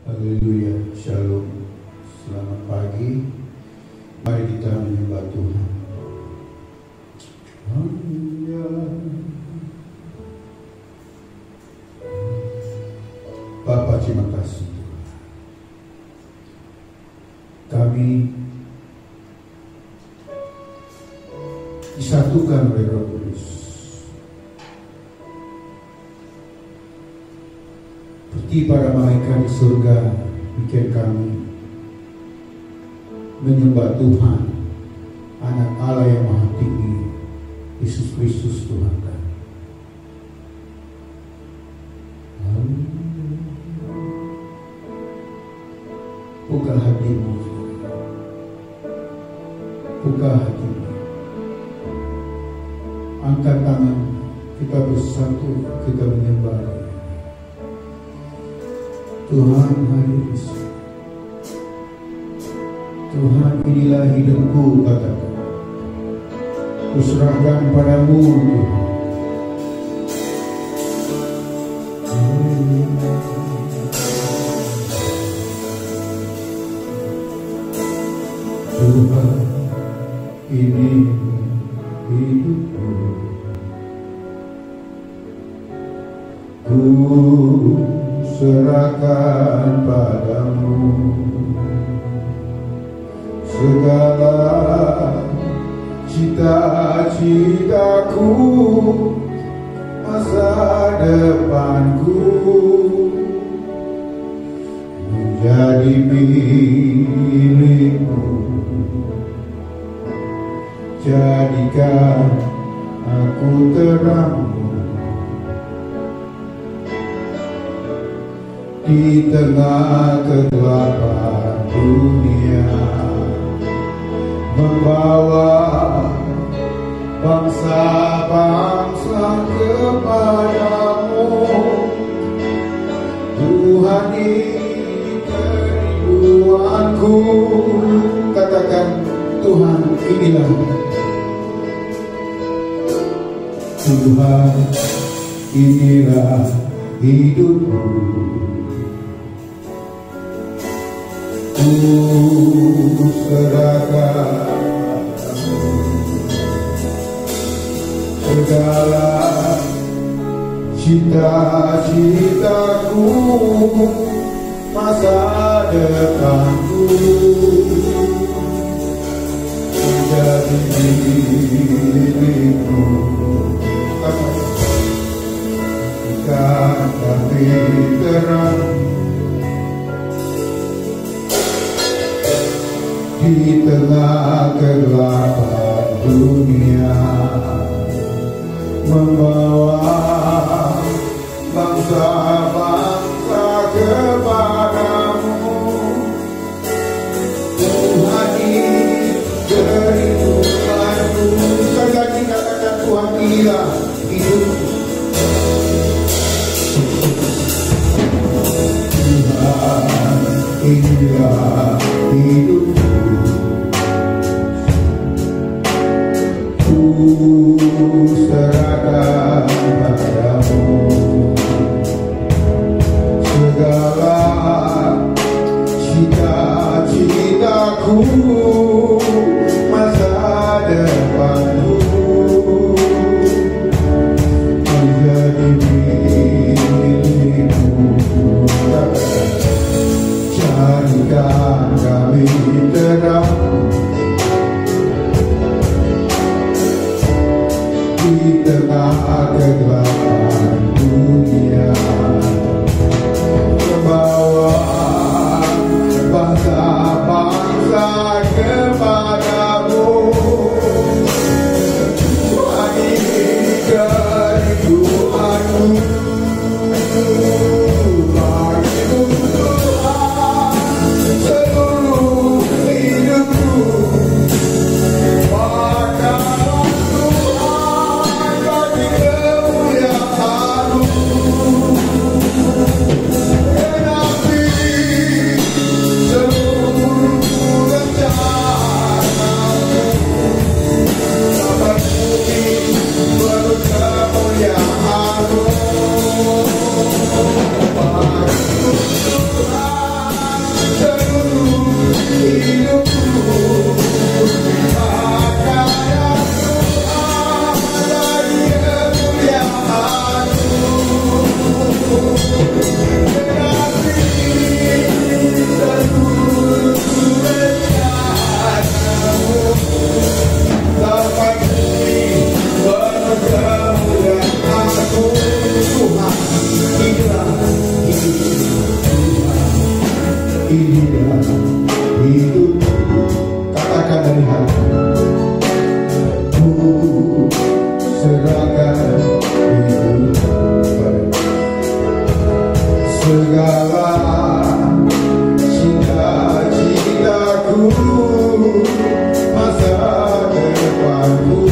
Haleluya, shalom, selamat pagi. Mari kita menyembah Tuhan. Haleluya. Bapa, terima kasih. Kami disatukan oleh Roh Kudus. Seperti para malaikat di surga, demikian kami menyembah Tuhan, Anak Allah yang Maha Tinggi, Yesus Kristus Tuhan kami. Buka hatimu, buka hatimu. Angkat tangan, kita bersatu, kita menyembah Tuhan. Hari ini Tuhan, inilah hidupku, katakan, kuserahkan padamu Tuhan. Tuhan, ini hidupku, ku serahkan padamu segala cita-citaku, masa depanku, menjadi milikmu. Jadikan aku terangmu di tengah kegelapan dunia, membawa bangsa-bangsa kepadamu. Tuhan, ini kerinduanku, katakan, Tuhan, inilah Tuhan, inilah hidupku, ku serahkan segala cita-citaku, masa depanku, menjadi milikmu. Jadikan kami terang di tengah kegelapan dunia, membawa bangsa-bangsa kepadamu. Tuhan, ini kerinduanku. Sekali lagi katakan, Tuhan, inilah hidupku. Tuhan, inilah hidupku, ku serahkan padamu segala cita-citaku, masa depanku, menjadi milikmu. Jadikan kami terang di tengah kegelapan dunia, membawa bangsa-bangsa kepadamu. Tuhan, ini kerinduanku, bagimu Tuhan. Tuhan, ku serahkan hidup segala cita-citaku, masa depanku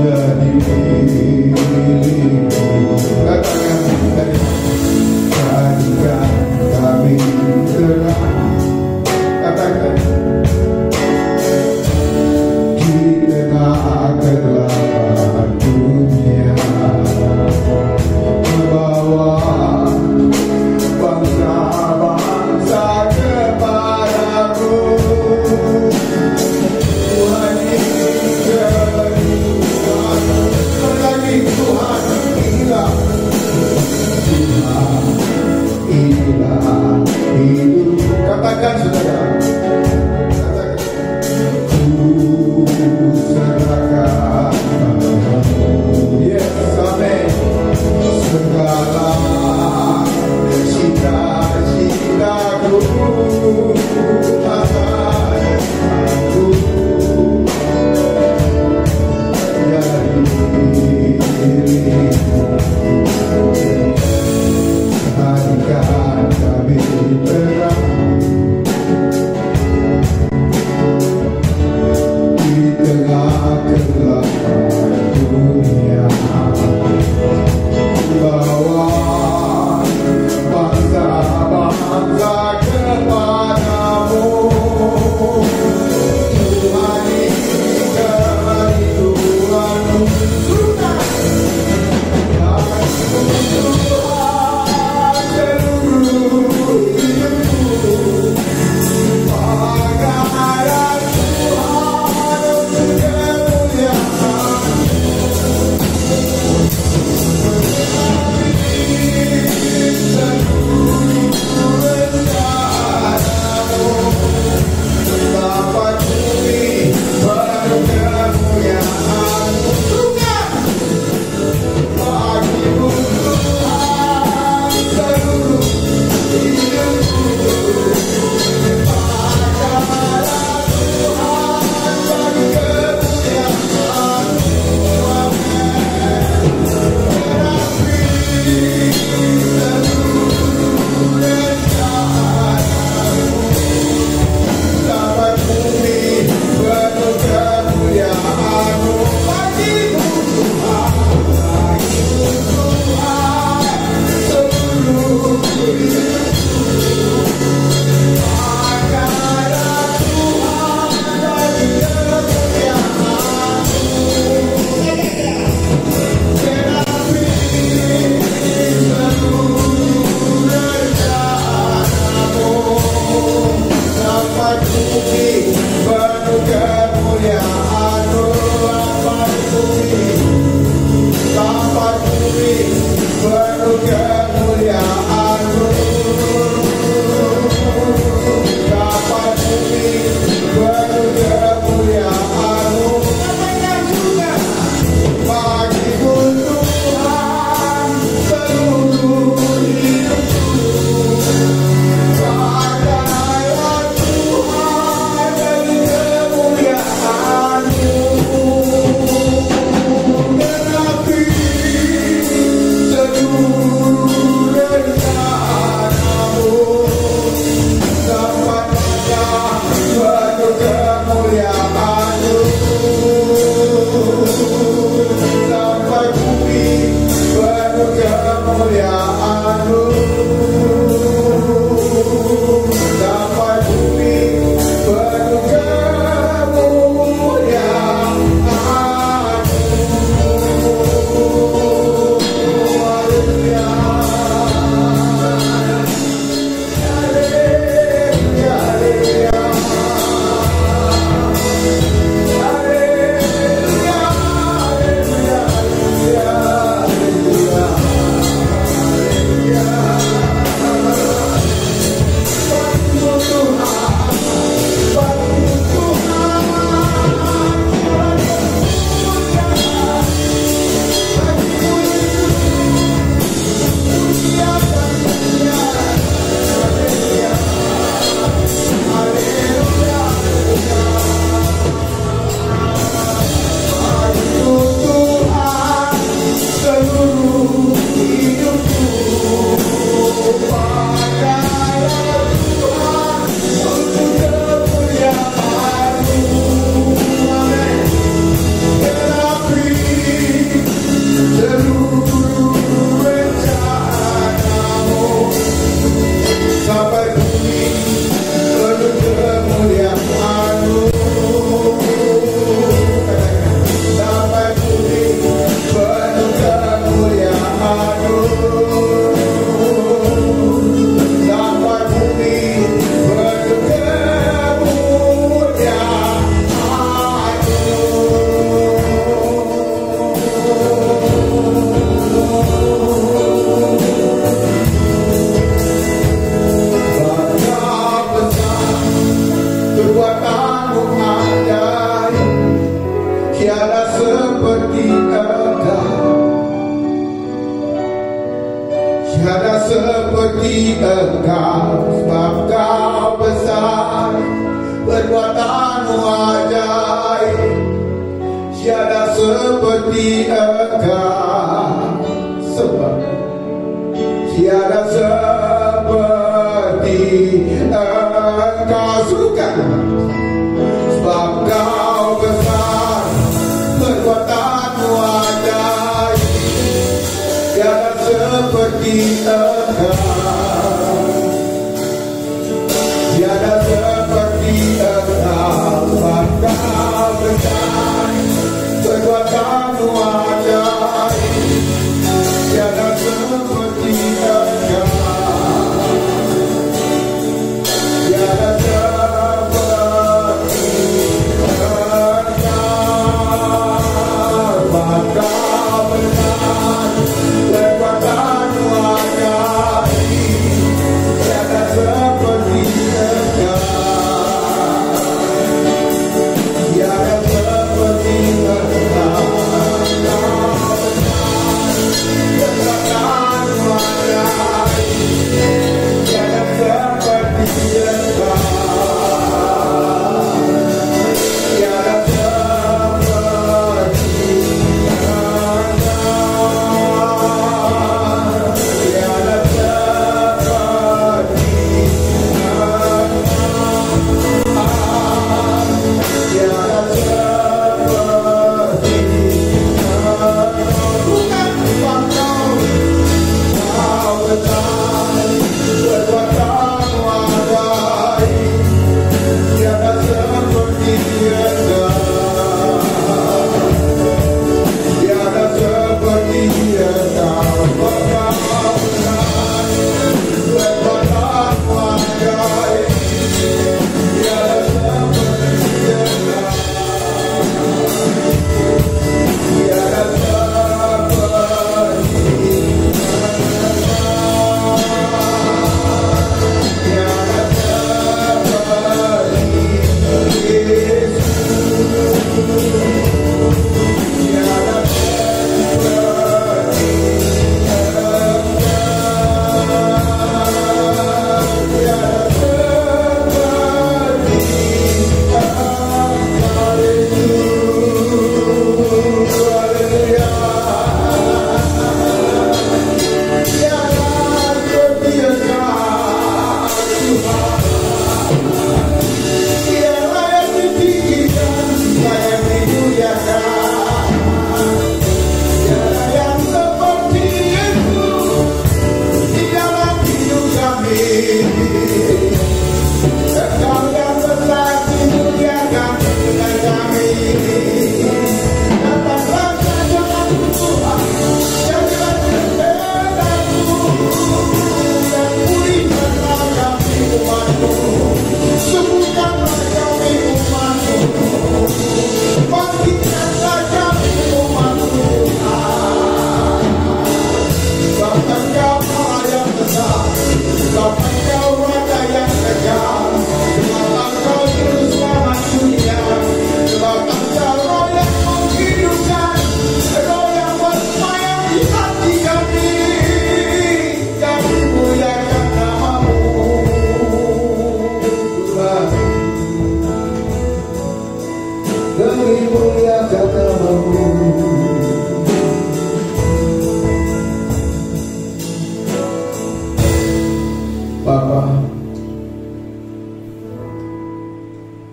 jadi milikmu. Katakan dari jadikan kami terang, katakan di tengah kegelapan dunia, membawa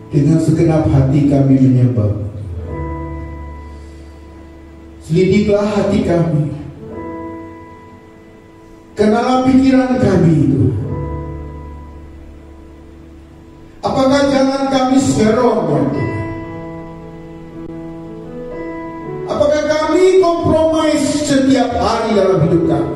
Dengan segenap hati kami menyembah. Selidiklah hati kami, kenalah pikiran kami itu. Apakah jalan kami serong ya Tuhan? Apakah kami kompromi setiap hari dalam hidup kami?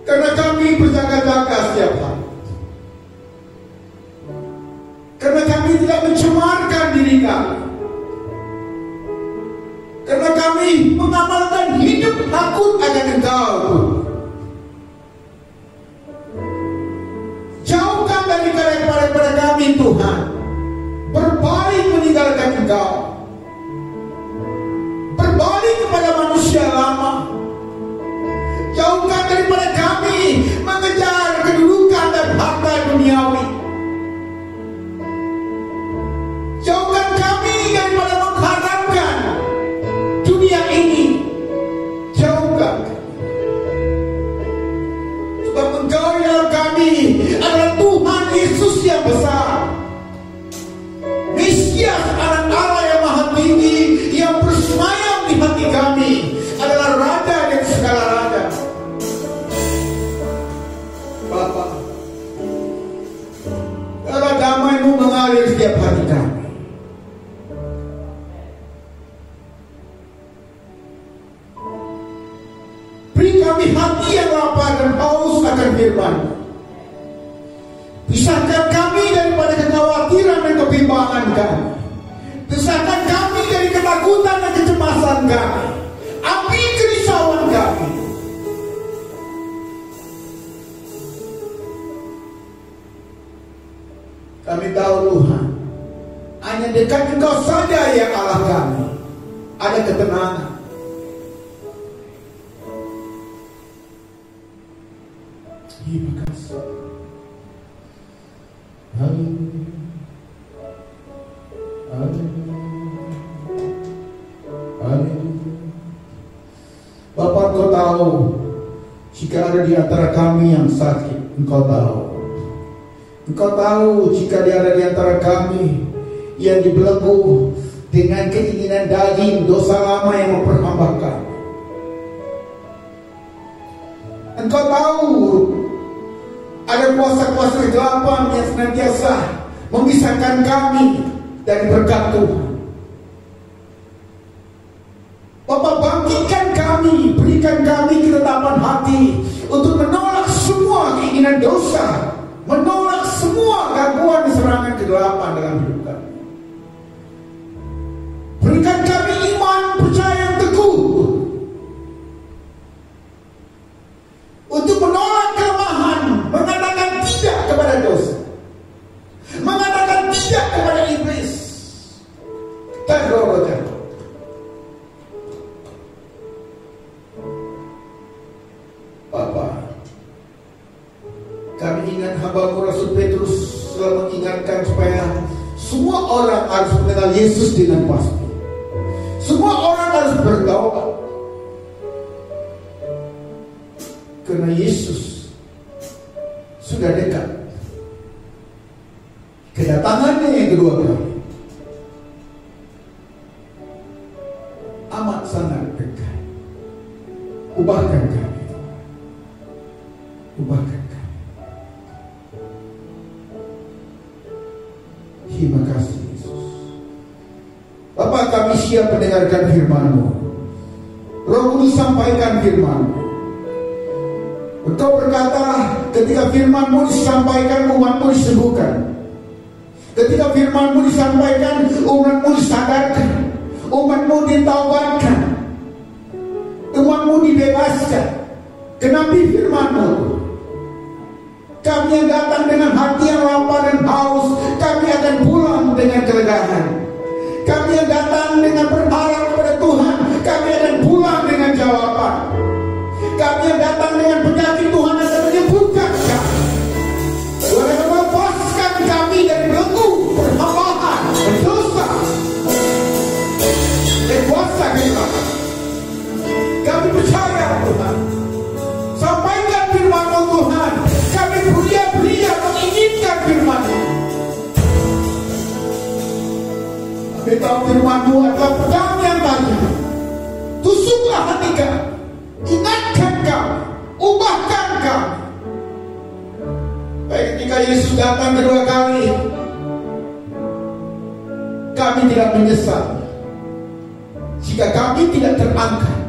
Karena kami berjaga-jaga setiap hari. Karena kami tidak mencemarkan diri kami. Karena kami mengamalkan hidup takut akan Engkau. Jauhkan daripada kami Tuhan, berbalik meninggalkan Engkau, berbalik kepada manusia lama. Jauhkan daripada kami mengejar kedudukan dan harta duniawi. Jauhkan kami daripada mengharapkan dunia ini. Jauhkan. Sebab Engkau yang kami adalah Tuhan Yesus yang besar, Mesias, anak Allah yang maha tinggi, yang bersemayam di hati kami, adalah Raja dan segala raja. Bapa, kalau damai-Mu mengalir setiap hati kami. Beri kami hati yang lapar dan haus akan firman-Mu. Pisahkan kami daripada kekhawatiran dan kebimbangan kami. Pisahkan kami dari ketakutan dan kecemasan kami. Api kerisauan kami. Kami tahu Tuhan, hanya dekat Engkau saja yang Allah kami ada ketenangan. Terima kasih. Haleluya. Haleluya. Haleluya. Bapa, Engkau tahu jika ada di antara kami yang sakit. Engkau tahu. Engkau tahu jika ada di antara kami yang dibelenggu dengan keinginan daging, dosa lama yang memperhambat. Engkau tahu ada kuasa-kuasa kegelapan yang senantiasa memisahkan kami dari berkat Tuhan. Bapa, bangkitkan kami, berikan kami ketetapan hati untuk menolak semua keinginan dosa, menolak semua gangguan serangan kegelapan dalam hidup kami. Berikan kami iman percaya yang teguh untuk menolak kelemahan, mengatakan tidak kepada dosa, mengatakan tidak kepada iblis. Tergoroja. Bapa, kami ingat hamba-Mu Rasul Petrus selalu mengingatkan supaya semua orang harus mengenal Yesus dengan pasti. Semua orang harus bertaubat. Karena Yesus sudah dekat. Kedatangannya yang kedua kali amat sangat dekat. Ubahkan kami, ubahkan kami. Terima kasih Yesus. Bapa, kami siap mendengarkan firman-Mu. Roh Kudus, sampaikan firman-Mu. Engkau berkata ketika firman-Mu disampaikan, umat-Mu disembuhkan. Ketika firman-Mu disampaikan, umat-Mu disadarkan, umat-Mu ditaubatkan, umat-Mu dibebaskan. Kenapi firman-Mu. Kami yang datang dengan hati yang lapar dan haus, kami akan pulang dengan kelegaan. Kami yang datang dengan berharap kepada Tuhan, kami akan pulang dengan jawaban. Kami yang datang dengan penyakit, Tuhan akan menyembuhkan kami. Tuhan akan melepaskan kami dari belenggu perhambahan, dosa, dan kuasa kegelapan. Kami percaya Tuhan. Sampaikan firman-Mu Tuhan. Kami belia-belia menginginkan firman-Mu. Kami tahu firman-Mu adalah pedang yang tajam. Tusuklah hati kami. Ingatkan kami, ubahkan kami. Baik ketika Yesus datang kedua kali, kami tidak menyesal jika kami tidak terangkat.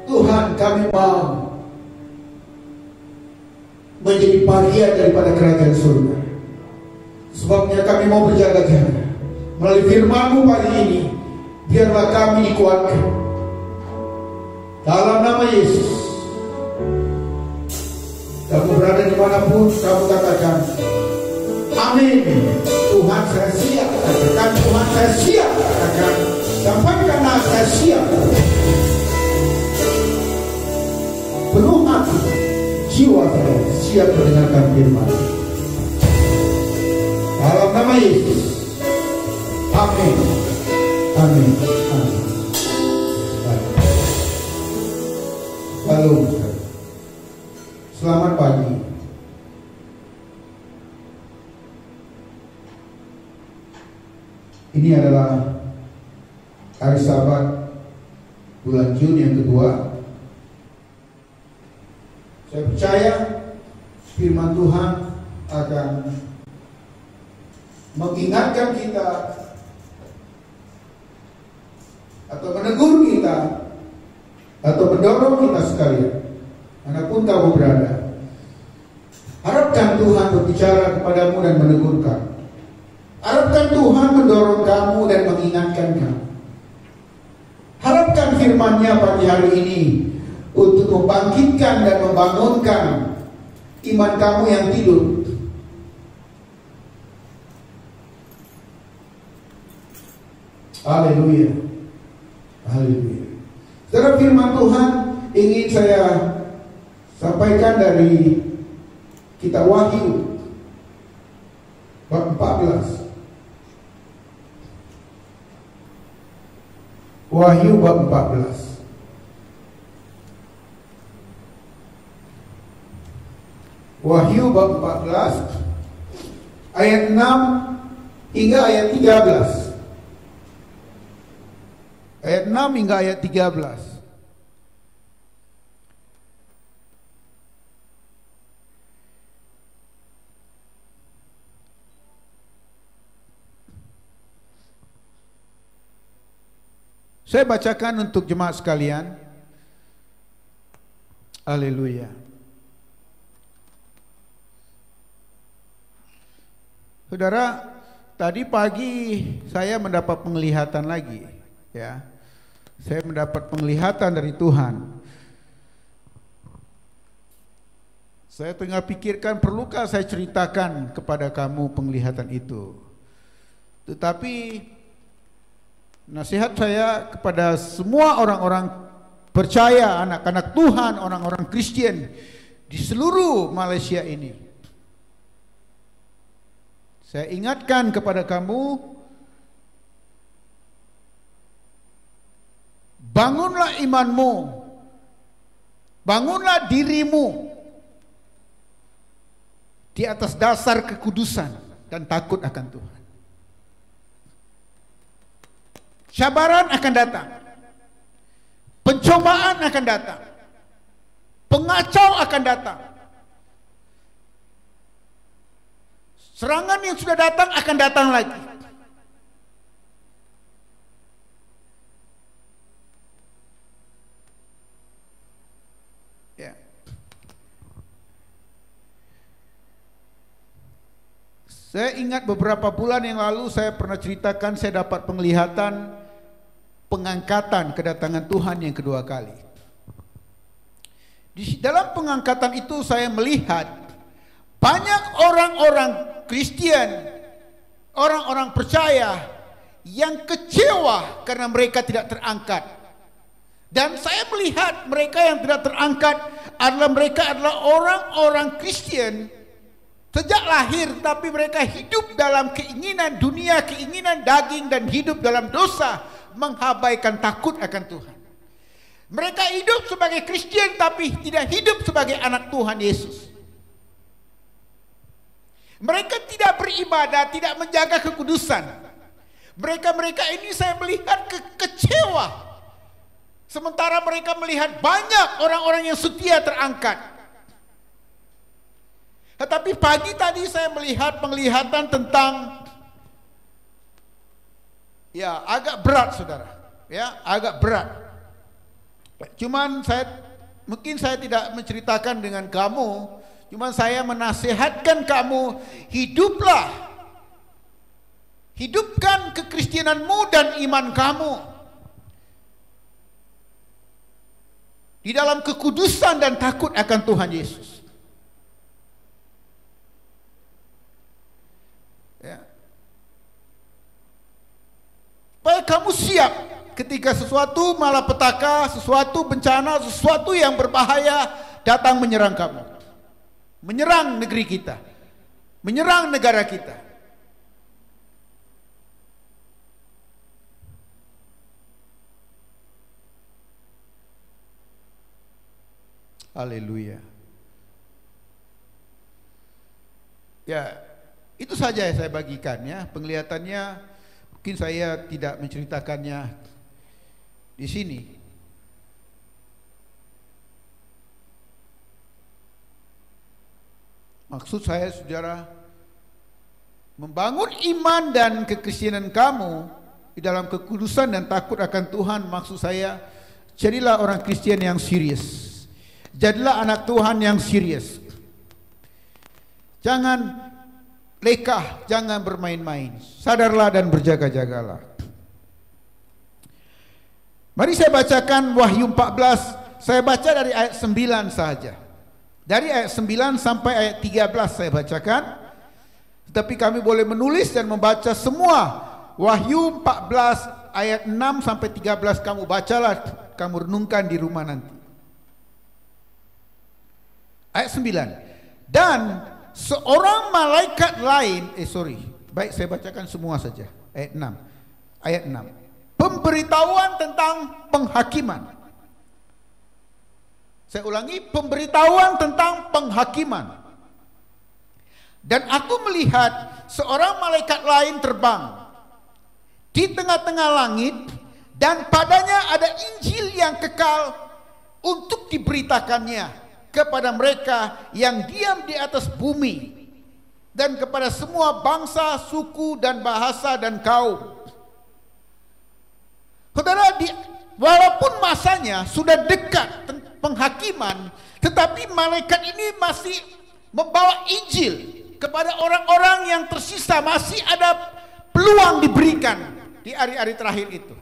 Tuhan, kami mau menjadi bagian daripada kerajaan surga. Sebabnya kami mau berjaga-jaga. Melalui firman-Mu pagi ini, biarlah kami dikuatkan. Dalam nama Yesus. Kamu berada dimanapun, kamu katakan, amin. Tuhan, saya siap. Katakan, Tuhan, saya siap. Katakan, sampaikan, saya siap. Penuh hati, jiwa saya siap mendengarkan firman. Dalam nama Yesus. Amin. Amin. Amin. Lalu, selamat pagi. Ini adalah hari Sabat bulan Juni yang kedua. Saya percaya firman Tuhan akan mengingatkan kita atau menegur kita atau mendorong kita sekalian, manapun kamu berada. Harapkan Tuhan berbicara kepadamu dan menegurkan. Harapkan Tuhan mendorong kamu dan mengingatkan kamu. Harapkan firman-Nya pagi hari ini untuk membangkitkan dan membangunkan iman kamu yang tidur. Haleluya. Haleluya. Saudara, firman Tuhan ingin saya sampaikan dari kitab Wahyu bab 14. Wahyu bab 14. Wahyu bab 14 ayat 6 hingga ayat 13. Ayat 6 hingga ayat 13. Saya bacakan untuk jemaat sekalian. Haleluya. Saudara, tadi pagi saya mendapat penglihatan lagi, ya. Saya mendapat penglihatan dari Tuhan. Saya tengah pikirkan, perlukah saya ceritakan kepada kamu penglihatan itu? Tetapi nasihat saya kepada semua orang-orang percaya, anak-anak Tuhan, orang-orang Kristen di seluruh Malaysia ini. Saya ingatkan kepada kamu, bangunlah imanmu, bangunlah dirimu di atas dasar kekudusan dan takut akan Tuhan. Cabaran akan datang, pencobaan akan datang, pengacau akan datang, serangan yang sudah datang akan datang lagi. Ya. Saya ingat beberapa bulan yang lalu saya pernah ceritakan saya dapat penglihatan pengangkatan kedatangan Tuhan yang kedua kali. Di dalam pengangkatan itu saya melihat banyak orang-orang Kristen, orang-orang percaya yang kecewa karena mereka tidak terangkat. Dan saya melihat mereka yang tidak terangkat adalah orang-orang Kristen sejak lahir, tapi mereka hidup dalam keinginan dunia, keinginan daging, dan hidup dalam dosa, mengabaikan takut akan Tuhan. Mereka hidup sebagai Kristen tapi tidak hidup sebagai anak Tuhan Yesus. Mereka tidak beribadah, tidak menjaga kekudusan. Mereka ini saya melihat kecewa. Sementara mereka melihat banyak orang-orang yang setia terangkat. Tetapi pagi tadi saya melihat penglihatan tentang, ya agak berat saudara, ya agak berat. Mungkin saya tidak menceritakan dengan kamu, cuman saya menasihatkan kamu, hidupkan kekristenanmu dan iman kamu di dalam kekudusan dan takut akan Tuhan Yesus. Ya. Supaya kamu siap ketika sesuatu malapetaka, sesuatu bencana, sesuatu yang berbahaya datang menyerang kamu, menyerang negeri kita, menyerang negara kita. Haleluya. Ya, itu saja yang saya bagikan ya. Penglihatannya mungkin saya tidak menceritakannya di sini. Maksud saya, saudara, membangun iman dan kekristenan kamu di dalam kekudusan dan takut akan Tuhan. Maksud saya, jadilah orang Kristen yang serius. Jadilah anak Tuhan yang serius. Jangan lekah, jangan bermain-main. Sadarlah dan berjaga-jagalah. Mari saya bacakan Wahyu 14. Saya baca dari ayat 9 saja. Dari ayat 9 sampai ayat 13 saya bacakan. Tetapi kami boleh menulis dan membaca semua. Wahyu 14 ayat 6 sampai 13 kamu bacalah, kamu renungkan di rumah nanti. Ayat 9. Dan seorang malaikat lain, baik saya bacakan semua saja. Ayat 6. Ayat 6. Pemberitahuan tentang penghakiman. Saya ulangi, pemberitahuan tentang penghakiman. Dan aku melihat seorang malaikat lain terbang di tengah-tengah langit, dan padanya ada Injil yang kekal untuk diberitakannya kepada mereka yang diam di atas bumi, dan kepada semua bangsa, suku, dan bahasa, dan kaum. Saudara, walaupun masanya sudah dekat penghakiman, tetapi malaikat ini masih membawa Injil kepada orang-orang yang tersisa. Masih ada peluang diberikan di hari-hari terakhir itu.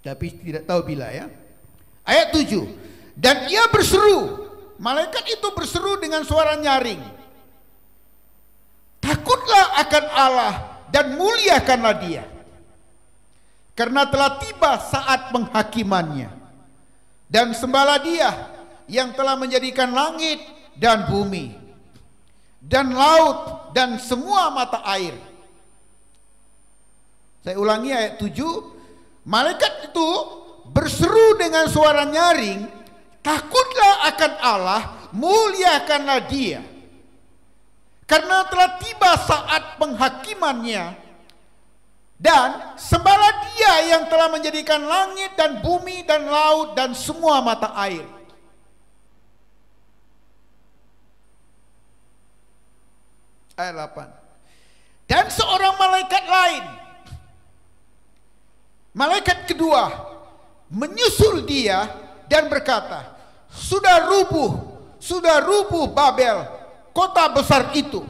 Tapi tidak tahu bila ya. Ayat 7. Dan ia berseru, malaikat itu berseru dengan suara nyaring, takutlah akan Allah dan muliakanlah Dia, karena telah tiba saat penghakimannya. Dan sembahlah Dia yang telah menjadikan langit dan bumi, dan laut, dan semua mata air. Saya ulangi ayat 7. Malaikat itu berseru dengan suara nyaring, takutlah akan Allah, muliakanlah Dia, karena telah tiba saat penghakimannya. Dan sembahlah Dia yang telah menjadikan langit dan bumi dan laut dan semua mata air. Ayat 8. Dan seorang malaikat lain, malaikat kedua, menyusul Dia dan berkata, sudah rubuh Babel, kota besar itu,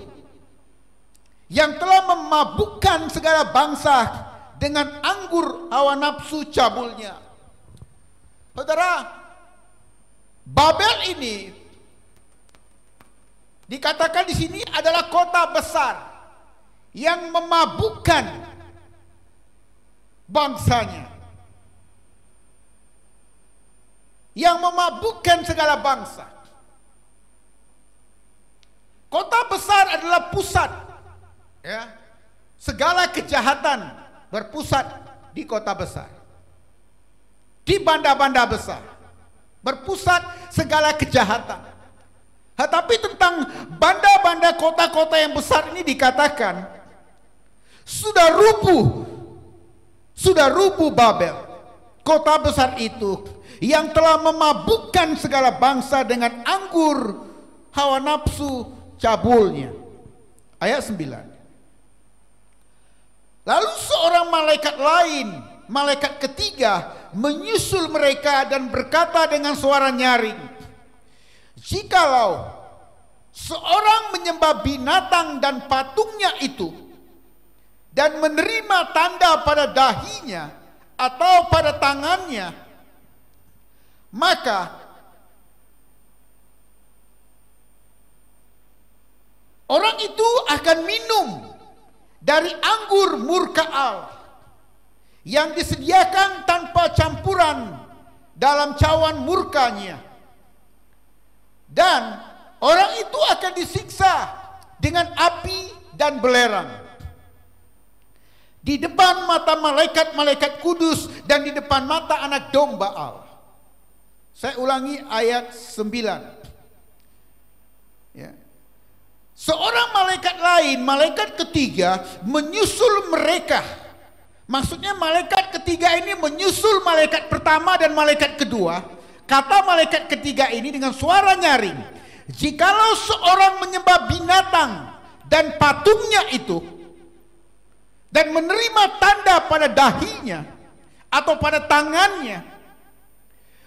yang telah memabukkan segala bangsa dengan anggur hawa nafsu cabulnya. Saudara, Babel ini dikatakan di sini adalah kota besar yang memabukkan bangsanya, yang memabukkan segala bangsa. Kota besar adalah pusat, ya, segala kejahatan berpusat di kota besar, di banda-banda besar berpusat segala kejahatan. Tetapi tentang banda-banda kota-kota yang besar ini dikatakan sudah rubuh Babel, kota besar itu yang telah memabukkan segala bangsa dengan anggur hawa nafsu cabulnya. Ayat 9. Lalu seorang malaikat lain, malaikat ketiga, menyusul mereka dan berkata dengan suara nyaring, "Jikalau seorang menyembah binatang dan patungnya itu dan menerima tanda pada dahinya atau pada tangannya, maka orang itu akan minum dari anggur murka Allah yang disediakan tanpa campuran dalam cawan murkanya, dan orang itu akan disiksa dengan api dan belerang di depan mata malaikat-malaikat kudus dan di depan mata anak domba Allah." Saya ulangi ayat 9. Ya. Seorang malaikat lain, malaikat ketiga, menyusul mereka. Maksudnya malaikat ketiga ini menyusul malaikat pertama dan malaikat kedua. Kata malaikat ketiga ini dengan suara nyaring, "Jikalau seorang menyembah binatang dan patungnya itu dan menerima tanda pada dahinya atau pada tangannya,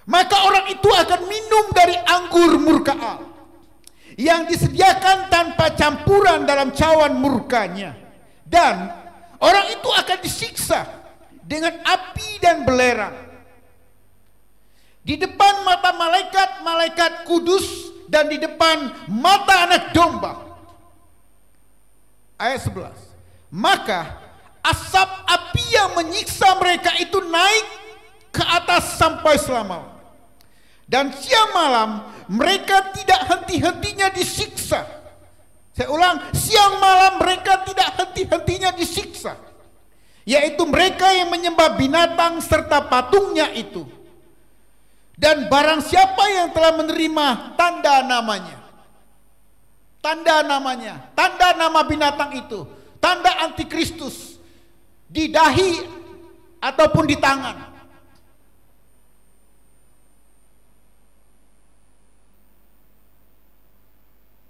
maka orang itu akan minum dari anggur murka Allah yang disediakan tanpa campuran dalam cawan murkanya, dan orang itu akan disiksa dengan api dan belerang di depan mata malaikat-malaikat kudus dan di depan mata anak domba." Ayat 11. "Maka asap api yang menyiksa mereka itu naik ke atas sampai selama-lamanya, dan siang malam mereka tidak henti-hentinya disiksa." Saya ulang, siang malam mereka tidak henti-hentinya disiksa, yaitu mereka yang menyembah binatang serta patungnya itu, dan barang siapa yang telah menerima tanda namanya, tanda nama binatang itu, tanda antikristus di dahi ataupun di tangan.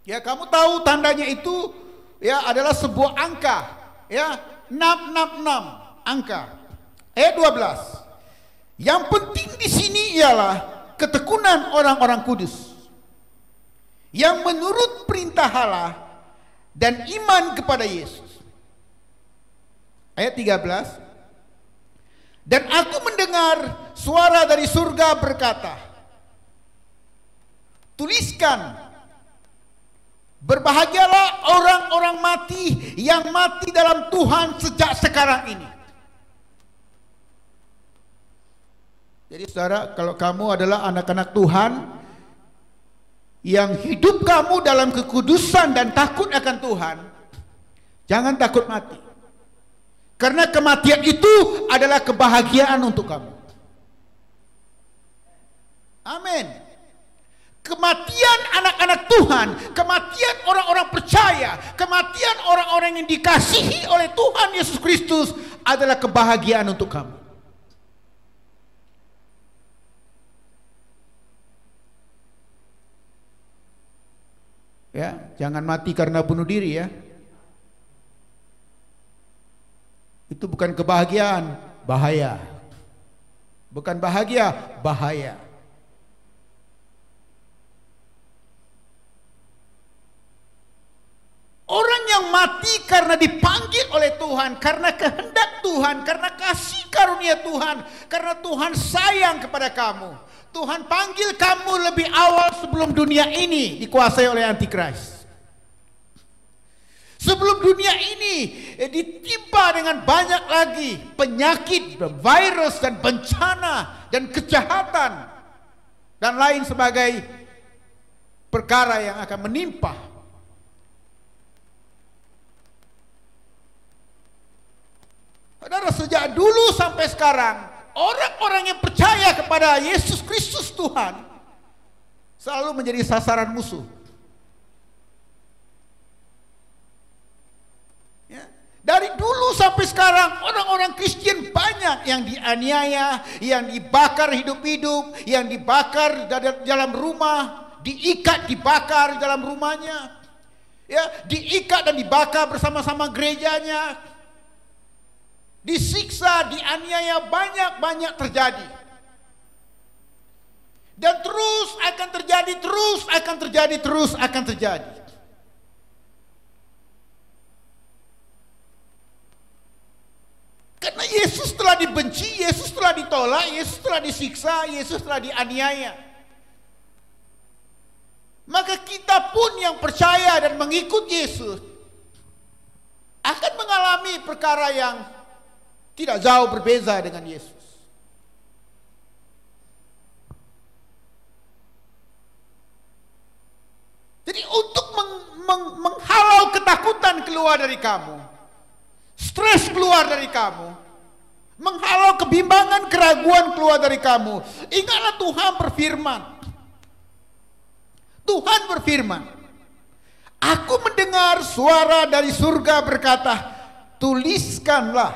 Ya, kamu tahu tandanya itu ya adalah sebuah angka, ya, 666 angka. Ayat 12. Yang penting di sini ialah ketekunan orang-orang kudus yang menurut perintah Allah dan iman kepada Yesus. Ayat 13. Dan aku mendengar suara dari surga berkata, "Tuliskan, berbahagialah orang-orang mati yang mati dalam Tuhan sejak sekarang ini." Jadi saudara, kalau kamu adalah anak-anak Tuhan yang hidup kamu dalam kekudusan dan takut akan Tuhan, jangan takut mati. Karena kematian itu adalah kebahagiaan untuk kamu. Amin. Kematian anak-anak Tuhan, kematian orang-orang percaya, kematian orang-orang yang dikasihi oleh Tuhan Yesus Kristus adalah kebahagiaan untuk kamu. Ya, jangan mati karena bunuh diri ya. Itu bukan kebahagiaan, bahaya. Bukan bahagia, bahaya. Orang yang mati karena dipanggil oleh Tuhan, karena kehendak Tuhan, karena kasih karunia Tuhan, karena Tuhan sayang kepada kamu. Tuhan panggil kamu lebih awal sebelum dunia ini dikuasai oleh Antikris. Sebelum dunia ini ditimpa dengan banyak lagi penyakit, virus dan bencana dan kejahatan dan lain sebagai perkara yang akan menimpa. Saudara, sejak dulu sampai sekarang, orang-orang yang percaya kepada Yesus Kristus Tuhan selalu menjadi sasaran musuh. Ya. Dari dulu sampai sekarang, orang-orang Kristen banyak yang dianiaya, yang dibakar hidup-hidup, yang dibakar dalam rumah, diikat, dibakar di dalam rumahnya, ya, diikat dan dibakar bersama-sama gerejanya. Disiksa, dianiaya, banyak-banyak terjadi. akan terjadi, terus akan terjadi. Karena Yesus telah dibenci, Yesus telah ditolak, Yesus telah disiksa, Yesus telah dianiaya. Maka kita pun yang percaya dan mengikut Yesus akan mengalami perkara yang tidak jauh berbeza dengan Yesus. Jadi untuk menghalau ketakutan keluar dari kamu, stres keluar dari kamu, menghalau kebimbangan, keraguan keluar dari kamu, ingatlah Tuhan berfirman. Tuhan berfirman, aku mendengar suara dari surga berkata, tuliskanlah.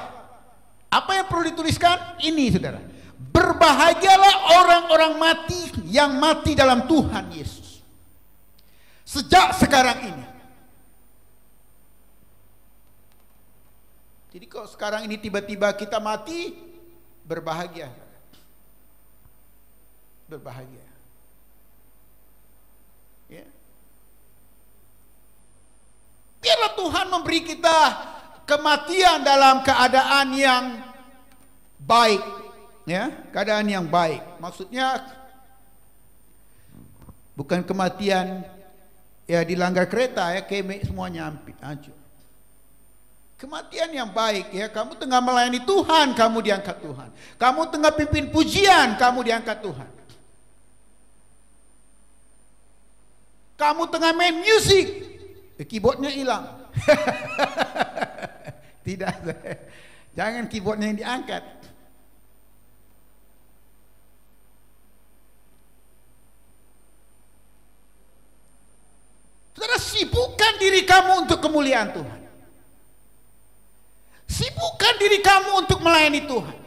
Apa yang perlu dituliskan? Ini saudara, berbahagialah orang-orang mati yang mati dalam Tuhan Yesus sejak sekarang ini. Jadi kalau sekarang ini tiba-tiba kita mati, berbahagia. Berbahagia. Ya. Biarlah Tuhan memberi kita kematian dalam keadaan yang baik, ya, keadaan yang baik. Maksudnya bukan kematian ya dilanggar kereta ya, kemek semuanya hancur. Kematian yang baik ya, kamu tengah melayani Tuhan, kamu diangkat Tuhan. Kamu tengah pimpin pujian, kamu diangkat Tuhan. Kamu tengah main musik, keyboardnya hilang. Tidak, jangan keyboardnya yang diangkat. Saudara, sibukkan diri kamu untuk kemuliaan Tuhan. Sibukkan diri kamu untuk melayani Tuhan.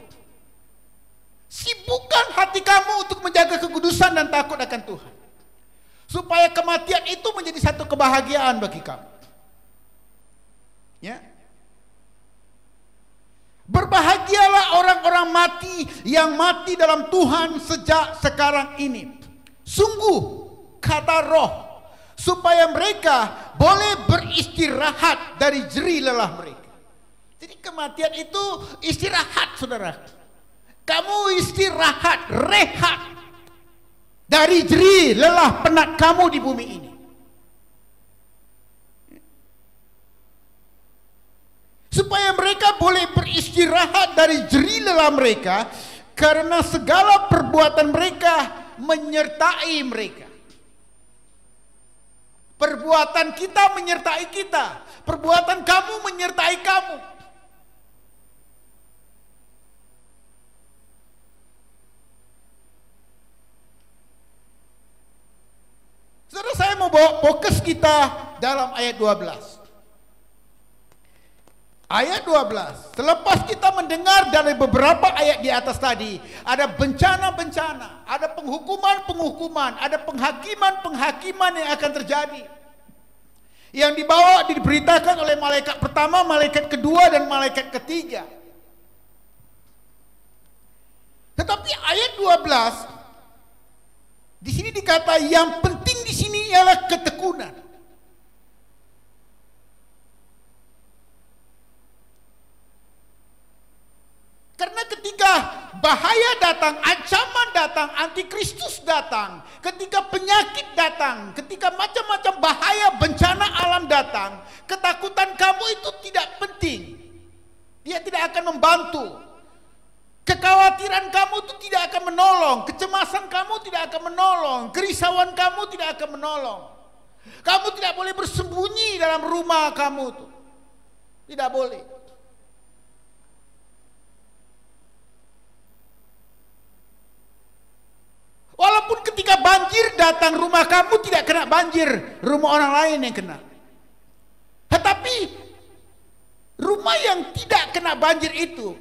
Sibukkan hati kamu untuk menjaga kekudusan dan takut akan Tuhan, supaya kematian itu menjadi satu kebahagiaan bagi kamu. Ya. Berbahagialah orang-orang mati yang mati dalam Tuhan sejak sekarang ini. Sungguh, kata Roh, supaya mereka boleh beristirahat dari jerih lelah mereka. Jadi kematian itu istirahat, saudara. Kamu istirahat, rehat dari jerih lelah penat kamu di bumi ini. Supaya mereka boleh beristirahat dari jerih lelah mereka, karena segala perbuatan mereka menyertai mereka. Perbuatan kita menyertai kita, perbuatan kamu menyertai kamu. Saudara, saya mau bawa fokus kita dalam ayat 12. Ayat 12, selepas kita mendengar dari beberapa ayat di atas tadi, ada bencana-bencana, ada penghukuman-penghukuman, ada penghakiman-penghakiman yang akan terjadi, yang diberitakan oleh malaikat pertama, malaikat kedua, dan malaikat ketiga. Tetapi ayat 12 di sini dikata yang penting di sini ialah ketekunan. Karena ketika bahaya datang, ancaman datang, antikristus datang, ketika penyakit datang, ketika macam-macam bahaya bencana alam datang, ketakutan kamu itu tidak penting. Dia tidak akan membantu. Kekhawatiran kamu itu tidak akan menolong, kecemasan kamu tidak akan menolong, kerisauan kamu tidak akan menolong. Kamu tidak boleh bersembunyi dalam rumah kamu itu. Tidak boleh. Walaupun ketika banjir datang, rumah kamu tidak kena banjir, rumah orang lain yang kena. Tetapi rumah yang tidak kena banjir itu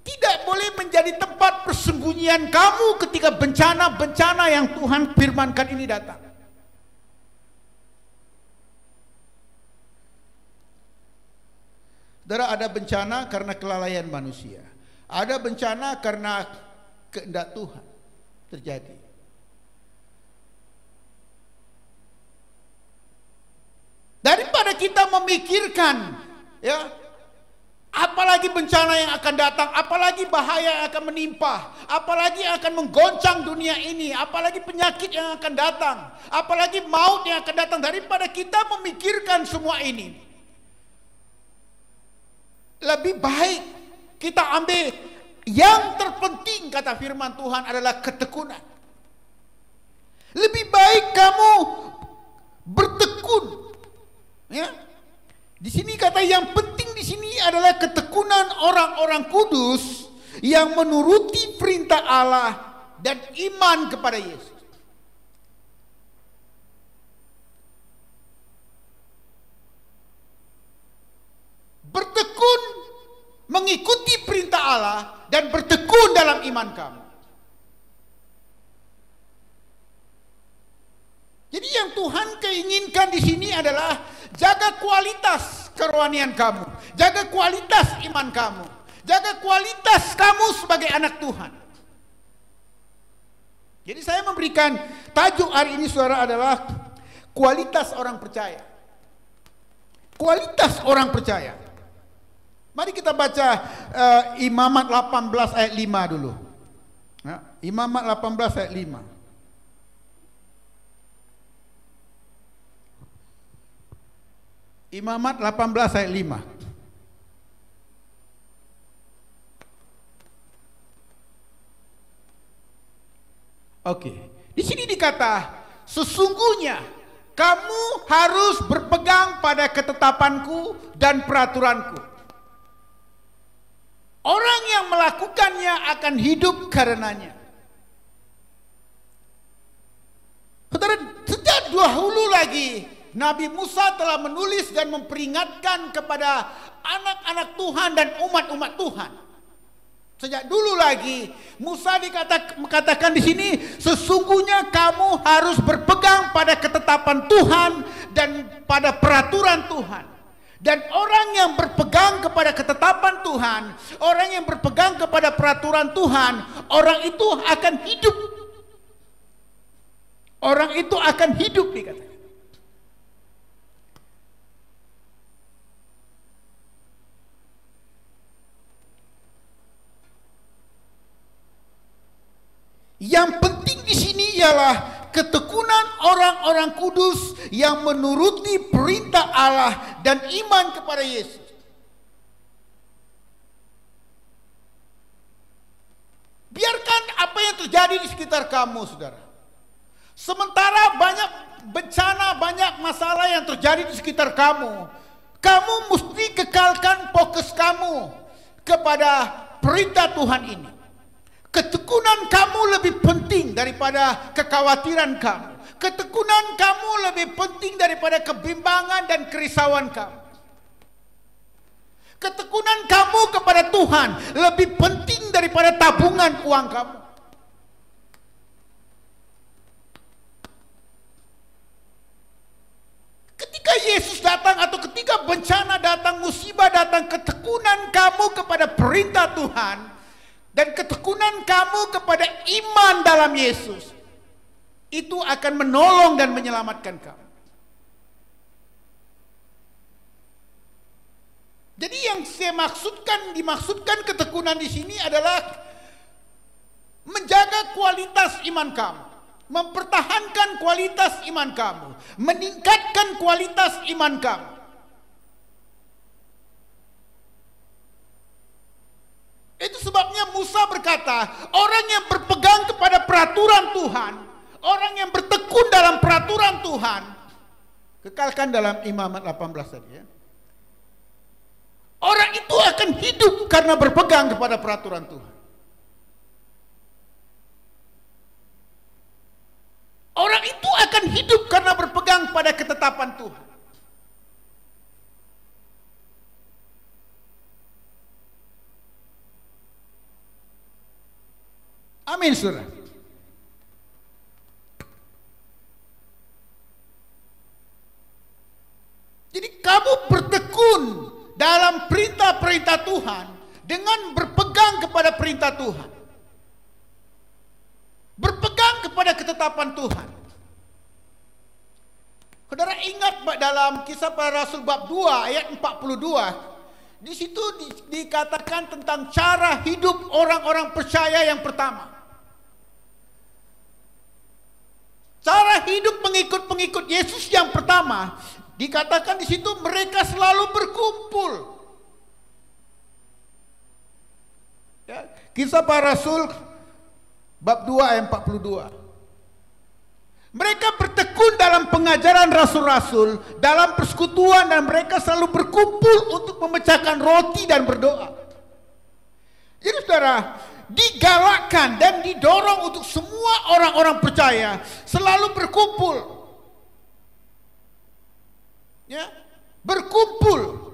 tidak boleh menjadi tempat persembunyian kamu ketika bencana-bencana yang Tuhan firmankan ini datang. Saudara, ada bencana karena kelalaian manusia. Ada bencana karena kehendak Tuhan terjadi. kita memikirkan, ya, apalagi bencana yang akan datang, apalagi bahaya yang akan menimpa, apalagi yang akan menggoncang dunia ini, apalagi penyakit yang akan datang, apalagi maut yang akan datang, daripada kita memikirkan semua ini, lebih baik kita ambil yang terpenting, kata firman Tuhan, adalah ketekunan. Lebih baik kamu bertekun, ya. Di sini kata yang penting di sini adalah ketekunan orang-orang kudus yang menuruti perintah Allah dan iman kepada Yesus. Bertekun mengikuti perintah Allah dan bertekun dalam iman kamu. Jadi yang Tuhan keinginkan di sini adalah jaga kualitas kerohanian kamu, jaga kualitas iman kamu, jaga kualitas kamu sebagai anak Tuhan. Jadi saya memberikan tajuk hari ini, saudara, adalah kualitas orang percaya. Kualitas orang percaya. Mari kita baca Imamat 18 ayat 5 dulu. Ya, Imamat 18 ayat 5. Imamat 18 ayat 5. Oke. Di sini dikata, sesungguhnya kamu harus berpegang pada ketetapanku dan peraturanku. Orang yang melakukannya akan hidup karenanya. Saudara, sejak dahulu lagi Nabi Musa telah menulis dan memperingatkan kepada anak-anak Tuhan dan umat-umat Tuhan. Sejak dulu lagi Musa dikatakan di sini, sesungguhnya kamu harus berpegang pada ketetapan Tuhan dan pada peraturan Tuhan. Dan orang yang berpegang kepada ketetapan Tuhan, orang yang berpegang kepada peraturan Tuhan, orang itu akan hidup. Orang itu akan hidup, dikatakan. Yang penting di sini ialah ketekunan orang-orang kudus yang menuruti perintah Allah dan iman kepada Yesus. Biarkan apa yang terjadi di sekitar kamu, saudara. Sementara banyak bencana, banyak masalah yang terjadi di sekitar kamu, kamu mesti kekalkan fokus kamu kepada perintah Tuhan ini. Ketekunan kamu lebih penting daripada kekhawatiran kamu. Ketekunan kamu lebih penting daripada kebimbangan dan kerisauan kamu. Ketekunan kamu kepada Tuhan lebih penting daripada tabungan uang kamu. Ketika Yesus datang atau ketika bencana datang, musibah datang, ketekunan kamu kepada perintah Tuhan dan ketekunan kamu kepada iman dalam Yesus, itu akan menolong dan menyelamatkan kamu. Jadi yang saya dimaksudkan ketekunan di sini adalah menjaga kualitas iman kamu, mempertahankan kualitas iman kamu, meningkatkan kualitas iman kamu. Itu sebabnya Musa berkata, orang yang berpegang kepada peraturan Tuhan, orang yang bertekun dalam peraturan Tuhan, kekalkan dalam Imamat 18 tadi, ya. Orang itu akan hidup karena berpegang kepada peraturan Tuhan. Orang itu akan hidup karena berpegang pada ketetapan Tuhan. Amin, saudara. Jadi kamu bertekun dalam perintah-perintah Tuhan dengan berpegang kepada perintah Tuhan, berpegang kepada ketetapan Tuhan. Saudara ingat dalam Kisah Para Rasul bab 2 ayat 42, di situ dikatakan tentang cara hidup orang-orang percaya yang pertama. Cara hidup pengikut-pengikut Yesus yang pertama, dikatakan di situ mereka selalu berkumpul. Ya, Kisah Para Rasul bab 2 ayat 42. Mereka bertekun dalam pengajaran rasul-rasul, dalam persekutuan, dan mereka selalu berkumpul untuk memecahkan roti dan berdoa. Jadi saudara, digalakkan dan didorong untuk semua orang-orang percaya selalu berkumpul. Ya, berkumpul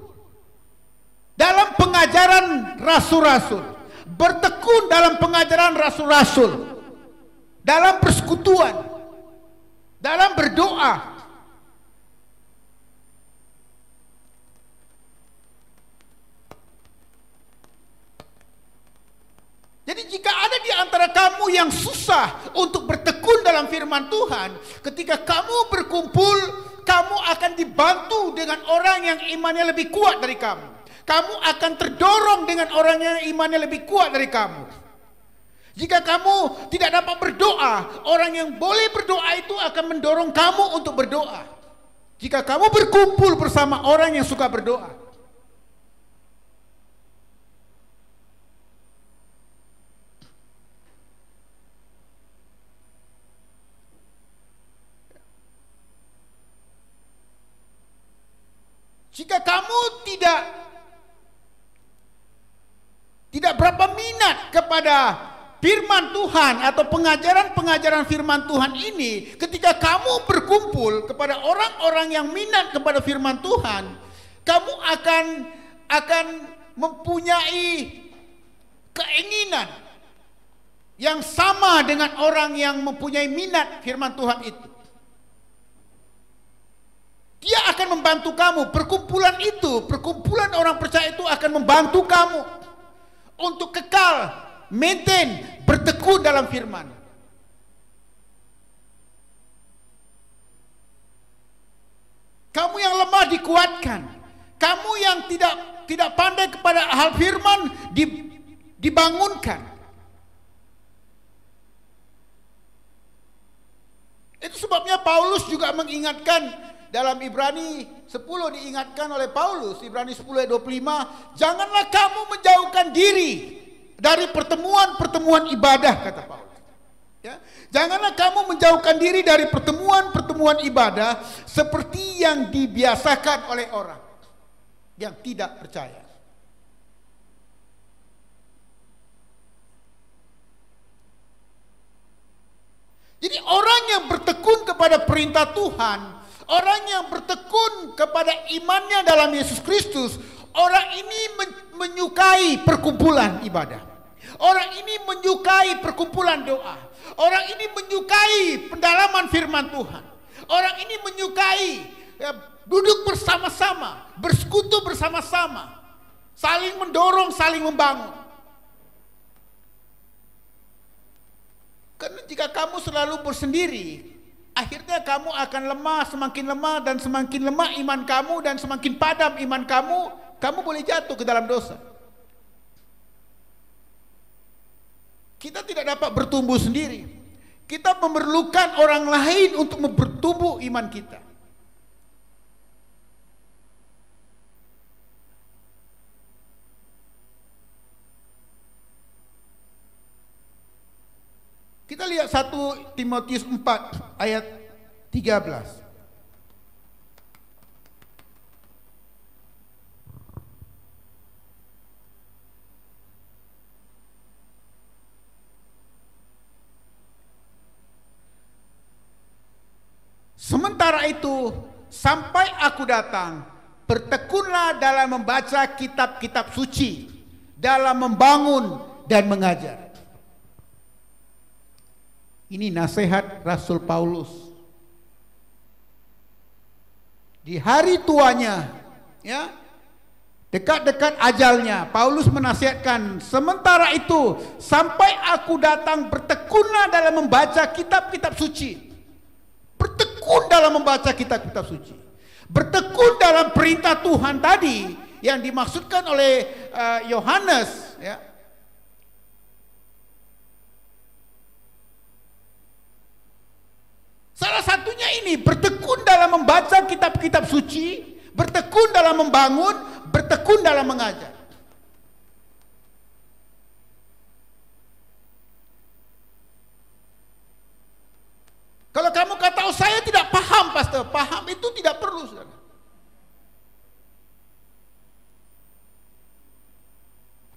dalam pengajaran rasul-rasul, bertekun dalam pengajaran rasul-rasul, dalam persekutuan, dalam berdoa. Jadi jika ada di antara kamu yang susah untuk bertekun dalam firman Tuhan, ketika kamu berkumpul, kamu akan dibantu dengan orang yang imannya lebih kuat dari kamu. Kamu akan terdorong dengan orang yang imannya lebih kuat dari kamu. Jika kamu tidak dapat berdoa, orang yang boleh berdoa itu akan mendorong kamu untuk berdoa. Jika kamu berkumpul bersama orang yang suka berdoa. Jika kamu tidak berapa minat kepada firman Tuhan atau pengajaran-pengajaran firman Tuhan ini, ketika kamu berkumpul kepada orang-orang yang minat kepada firman Tuhan, kamu akan mempunyai keinginan yang sama dengan orang yang mempunyai minat firman Tuhan itu. Dia akan membantu kamu. Perkumpulan orang percaya itu akan membantu kamu untuk kekal maintain, bertekun dalam firman. Kamu yang lemah dikuatkan. Kamu yang tidak pandai kepada hal firman dibangunkan. Itu sebabnya Paulus juga mengingatkan dalam Ibrani 10, diingatkan oleh Paulus, Ibrani 10 ayat 25, janganlah kamu menjauhkan diri dari pertemuan-pertemuan ibadah, kata Paulus. Ya, janganlah kamu menjauhkan diri dari pertemuan-pertemuan ibadah seperti yang dibiasakan oleh orang yang tidak percaya. Jadi orang yang bertekun kepada perintah Tuhan, orang yang bertekun kepada imannya dalam Yesus Kristus, orang ini menyukai perkumpulan ibadah. Orang ini menyukai perkumpulan doa. Orang ini menyukai pendalaman firman Tuhan. Orang ini menyukai duduk bersama-sama, bersekutu bersama-sama, saling mendorong, saling membangun. Karena jika kamu selalu bersendiri, akhirnya kamu akan lemah, semakin lemah dan semakin lemah iman kamu, dan semakin padam iman kamu boleh jatuh ke dalam dosa. Kita tidak dapat bertumbuh sendiri. Kita memerlukan orang lain untuk bertumbuh iman kita. Kita lihat 1 Timotius 4 ayat 13. Sementara itu, sampai aku datang, bertekunlah dalam membaca kitab-kitab suci, dalam membangun dan mengajar. Ini nasihat Rasul Paulus. Di hari tuanya, ya, dekat-dekat ajalnya, Paulus menasihatkan, sementara itu, sampai aku datang, bertekunlah dalam membaca kitab-kitab suci. Bertekun bertekun dalam membaca kitab-kitab suci, bertekun dalam perintah Tuhan tadi yang dimaksudkan oleh Yohanes, ya. Salah satunya ini, bertekun dalam membaca kitab-kitab suci, bertekun dalam membangun, bertekun dalam mengajar. Kalau kamu kata, oh saya tidak paham pastor, paham itu tidak perlu, saudara.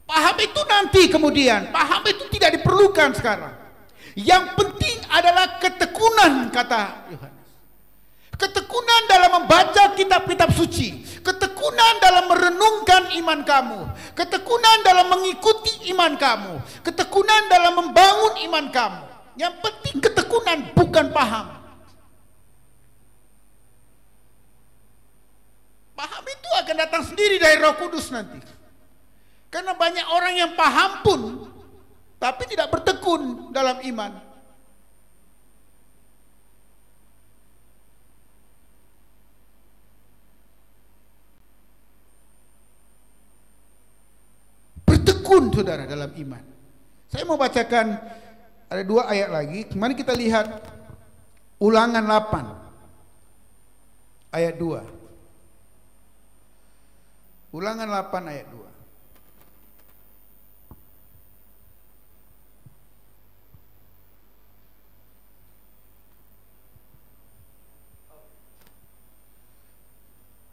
Paham itu nanti kemudian, paham itu tidak diperlukan sekarang. Yang penting adalah ketekunan, kata Yohanes. Ketekunan dalam membaca kitab-kitab suci, ketekunan dalam merenungkan iman kamu, ketekunan dalam mengikuti iman kamu, ketekunan dalam membangun iman kamu. Yang penting ketekunan, bukan paham. Paham itu akan datang sendiri dari Roh Kudus nanti. Karena banyak orang yang paham pun tapi tidak bertekun dalam iman. Bertekun, saudara, dalam iman. Saya mau bacakan, ada 2 ayat lagi. Mari kita lihat Ulangan 8 ayat 2. Ulangan 8 ayat 2.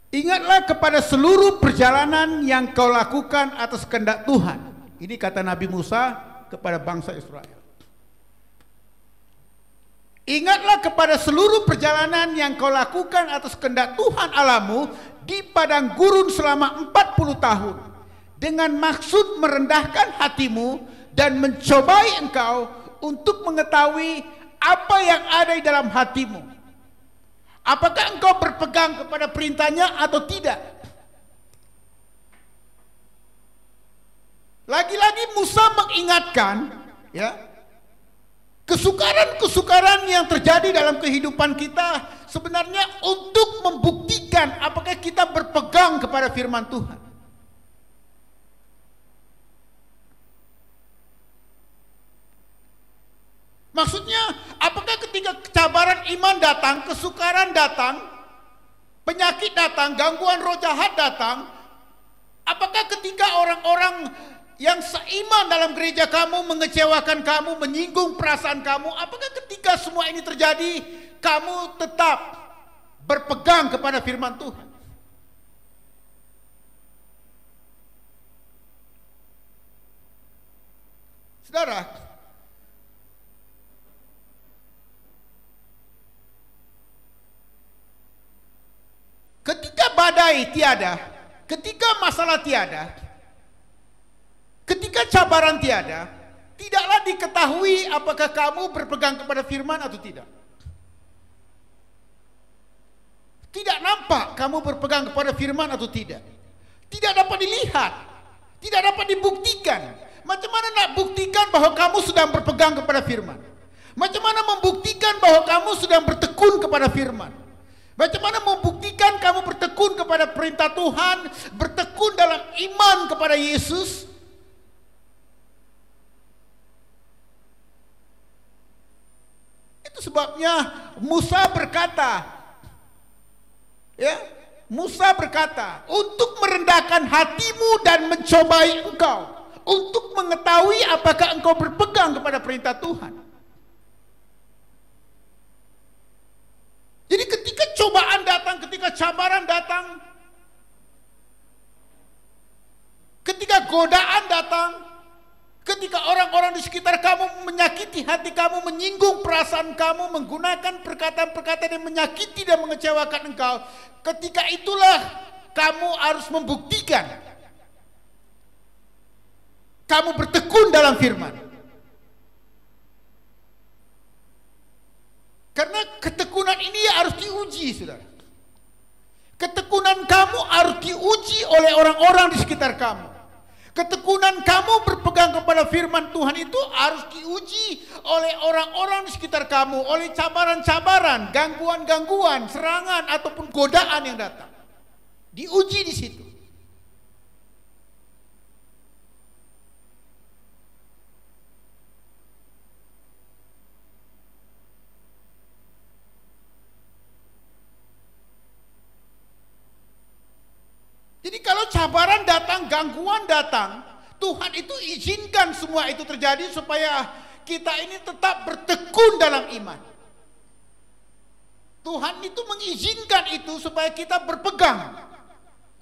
Ingatlah kepada seluruh perjalanan yang kau lakukan atas kehendak Tuhan. Ini kata Nabi Musa kepada bangsa Israel. Ingatlah kepada seluruh perjalanan yang kau lakukan atas kehendak Tuhan Allahmu di padang gurun selama 40 tahun. Dengan maksud merendahkan hatimu dan mencobai engkau untuk mengetahui apa yang ada di dalam hatimu. Apakah engkau berpegang kepada perintahnya atau tidak? Lagi-lagi Musa mengingatkan, ya, kesukaran-kesukaran yang terjadi dalam kehidupan kita sebenarnya untuk membuktikan apakah kita berpegang kepada firman Tuhan. Maksudnya, apakah ketika cabaran iman datang, kesukaran datang, penyakit datang, gangguan roh jahat datang, apakah ketika orang-orang yang seiman dalam gereja kamu mengecewakan kamu, menyinggung perasaan kamu, apakah ketika semua ini terjadi, kamu tetap berpegang kepada firman Tuhan? Saudara, ketika badai tiada, ketika masalah tiada, ketika cabaran tiada, tidaklah diketahui apakah kamu berpegang kepada firman atau tidak. Tidak nampak kamu berpegang kepada firman atau tidak. Tidak dapat dilihat, tidak dapat dibuktikan. Macam mana nak buktikan bahwa kamu sedang berpegang kepada firman? Macam mana membuktikan bahwa kamu sedang bertekun kepada firman? Macam mana membuktikan kamu bertekun kepada perintah Tuhan, bertekun dalam iman kepada Yesus? Itu sebabnya Musa berkata, ya, Musa berkata, untuk merendahkan hatimu dan mencobai engkau, untuk mengetahui apakah engkau berpegang kepada perintah Tuhan. Jadi ketika cobaan datang, ketika cabaran datang, ketika godaan datang, ketika orang-orang di sekitar kamu menyakiti hati kamu, menyinggung perasaan kamu, menggunakan perkataan-perkataan yang menyakiti dan mengecewakan engkau, ketika itulah kamu harus membuktikan kamu bertekun dalam firman. Karena ketekunan ini harus diuji, saudara. Ketekunan kamu harus diuji oleh orang-orang di sekitar kamu. Ketekunan kamu berpegang kepada firman Tuhan itu harus diuji oleh orang-orang di sekitar kamu, oleh cabaran-cabaran, gangguan-gangguan, serangan ataupun godaan yang datang. Diuji di situ. Jadi kalau cabaran datang, gangguan datang, Tuhan itu izinkan semua itu terjadi supaya kita ini tetap bertekun dalam iman. Tuhan itu mengizinkan itu supaya kita berpegang.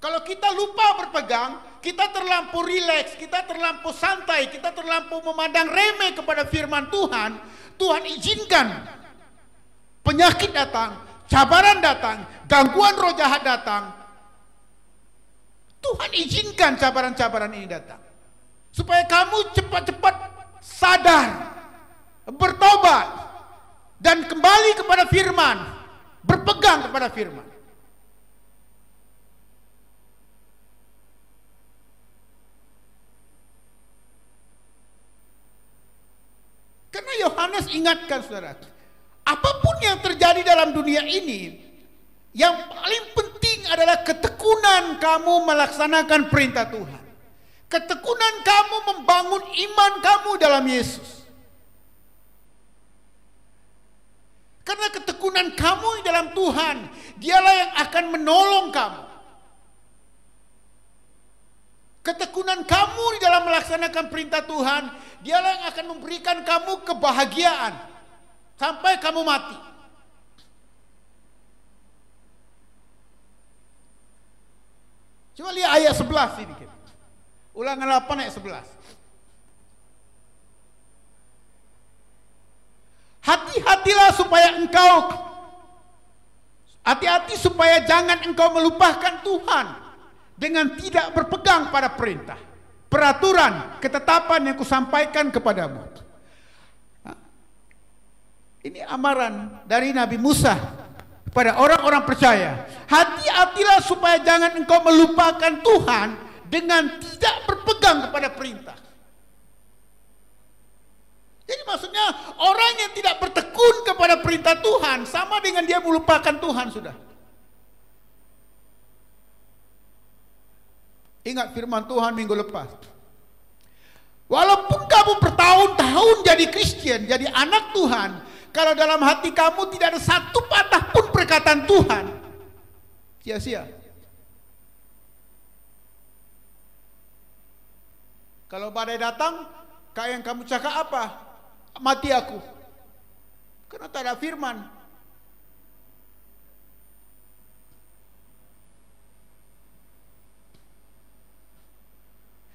Kalau kita lupa berpegang, kita terlampau rileks, kita terlampau santai, kita terlampau memandang remeh kepada firman Tuhan, Tuhan izinkan penyakit datang, cabaran datang, gangguan roh jahat datang. Tuhan izinkan cabaran-cabaran ini datang supaya kamu cepat-cepat sadar, bertobat, dan kembali kepada firman, berpegang kepada firman. Karena Yohanes ingatkan saudara, apapun yang terjadi dalam dunia ini, yang paling penting adalah ketekunan kamu melaksanakan perintah Tuhan. Ketekunan kamu membangun iman kamu dalam Yesus. Karena ketekunan kamu di dalam Tuhan, dialah yang akan menolong kamu. Ketekunan kamu di dalam melaksanakan perintah Tuhan, dialah yang akan memberikan kamu kebahagiaan sampai kamu mati. Coba lihat ayat 11 ini. Ulangan 8 ayat 11. Hati-hatilah supaya engkau, hati-hati supaya jangan engkau melupakan Tuhan dengan tidak berpegang pada perintah, peraturan, ketetapan yang kusampaikan kepadamu. Ini amaran dari Nabi Musa pada orang-orang percaya. Hati-hatilah supaya jangan engkau melupakan Tuhan dengan tidak berpegang kepada perintah. Jadi maksudnya orang yang tidak bertekun kepada perintah Tuhan sama dengan dia melupakan Tuhan sudah. Ingat firman Tuhan minggu lepas. Walaupun kamu bertahun-tahun jadi Kristen, jadi anak Tuhan, kalau dalam hati kamu tidak ada satu patah pun perkataan Tuhan, sia-sia. Kalau badai datang, kayak yang kamu cakap apa? Mati aku. Karena tak ada firman.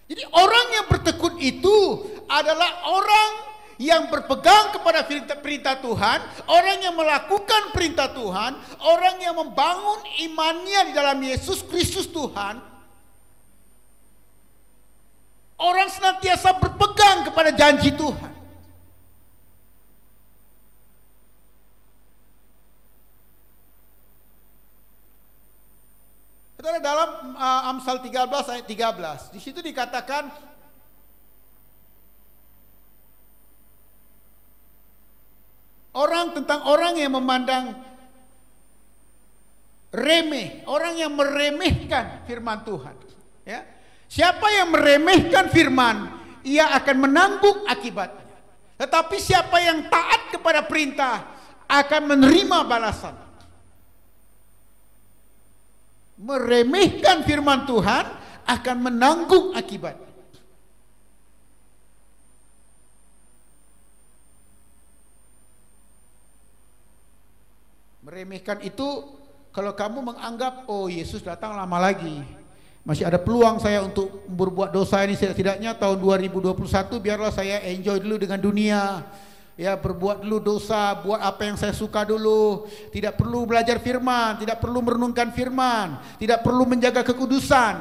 Jadi orang yang bertekun itu adalah orang yang berpegang kepada perintah Tuhan, orang yang melakukan perintah Tuhan, orang yang membangun imannya di dalam Yesus Kristus Tuhan. Orang senantiasa berpegang kepada janji Tuhan. Dalam Amsal 13 ayat 13, di situ dikatakan tentang orang yang memandang remeh, orang yang meremehkan firman Tuhan. Ya. Siapa yang meremehkan firman, ia akan menanggung akibatnya. Tetapi siapa yang taat kepada perintah akan menerima balasan. Meremehkan firman Tuhan akan menanggung akibatnya. Meremehkan itu kalau kamu menganggap, oh Yesus datang lama lagi, masih ada peluang saya untuk berbuat dosa ini, setidaknya tahun 2021 biarlah saya enjoy dulu dengan dunia. Ya, berbuat dulu dosa, buat apa yang saya suka dulu. Tidak perlu belajar firman, tidak perlu merenungkan firman, tidak perlu menjaga kekudusan,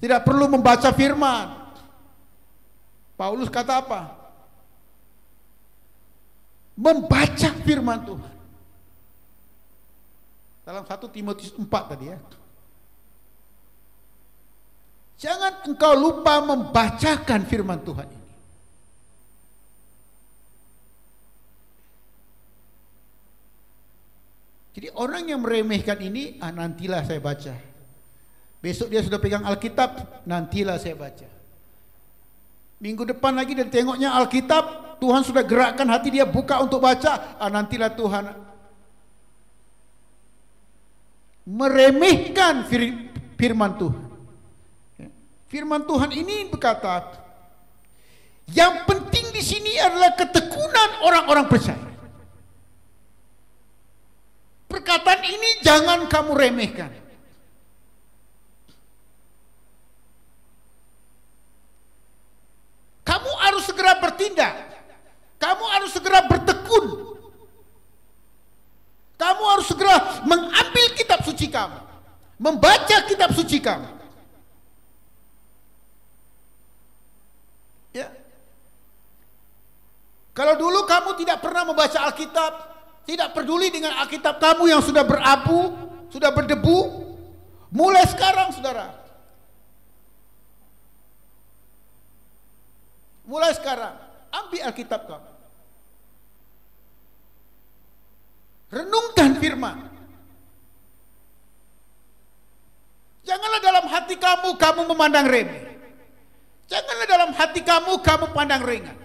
tidak perlu membaca firman. Paulus kata apa? Membaca firman Tuhan. Dalam 1 Timotius 4 tadi ya. Jangan engkau lupa membacakan firman Tuhan ini. Jadi orang yang meremehkan ini, nantilah saya baca. Besok dia sudah pegang Alkitab, nantilah saya baca. Minggu depan lagi dia tengoknya Alkitab, Tuhan sudah gerakkan hati dia buka untuk baca, nantilah Tuhan. Meremehkan firman Tuhan. Firman Tuhan ini berkata, yang penting di sini adalah ketekunan orang-orang percaya. Perkataan ini jangan kamu remehkan. Kamu harus segera bertindak. Kamu harus segera bertekun. Kamu harus segera mengambil kitab suci kamu, membaca kitab suci kamu. Ya. Kalau dulu kamu tidak pernah membaca Alkitab, tidak peduli dengan Alkitab kamu yang sudah berabu, sudah berdebu, mulai sekarang saudara, mulai sekarang ambil Alkitab kamu, renungkan firman. Janganlah dalam hati kamu memandang remeh. Janganlah dalam hati kamu pandang ringan.